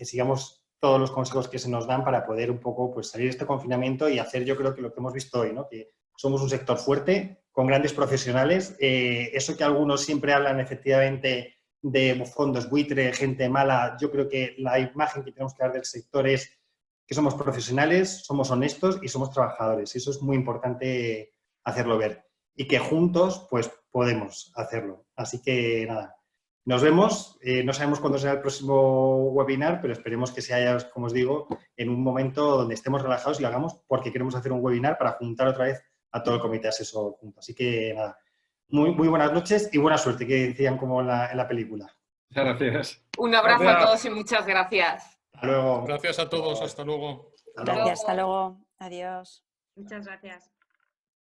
Speaker 1: sigamos todos los consejos que se nos dan para poder un poco pues, salir de este confinamiento y hacer, yo creo que lo que hemos visto hoy, ¿no? Que somos un sector fuerte, con grandes profesionales. Eso que algunos siempre hablan efectivamente de fondos buitre, gente mala, yo creo que la imagen que tenemos que dar del sector es que somos profesionales, somos honestos y somos trabajadores. Eso es muy importante hacerlo ver. Y que juntos, pues, podemos hacerlo. Así que, nada, nos vemos. No sabemos cuándo será el próximo webinar, pero esperemos que sea, como os digo, en un momento donde estemos relajados y lo hagamos porque queremos hacer un webinar para juntar otra vez a todo el comité asesor junto. Así que, nada, muy buenas noches y buena suerte, que decían como en la película.
Speaker 5: Muchas gracias.
Speaker 3: Un abrazo a todos y muchas gracias.
Speaker 1: Hasta luego.
Speaker 14: Gracias a todos. Hasta luego.
Speaker 6: Gracias, hasta luego. Adiós.
Speaker 7: Muchas gracias.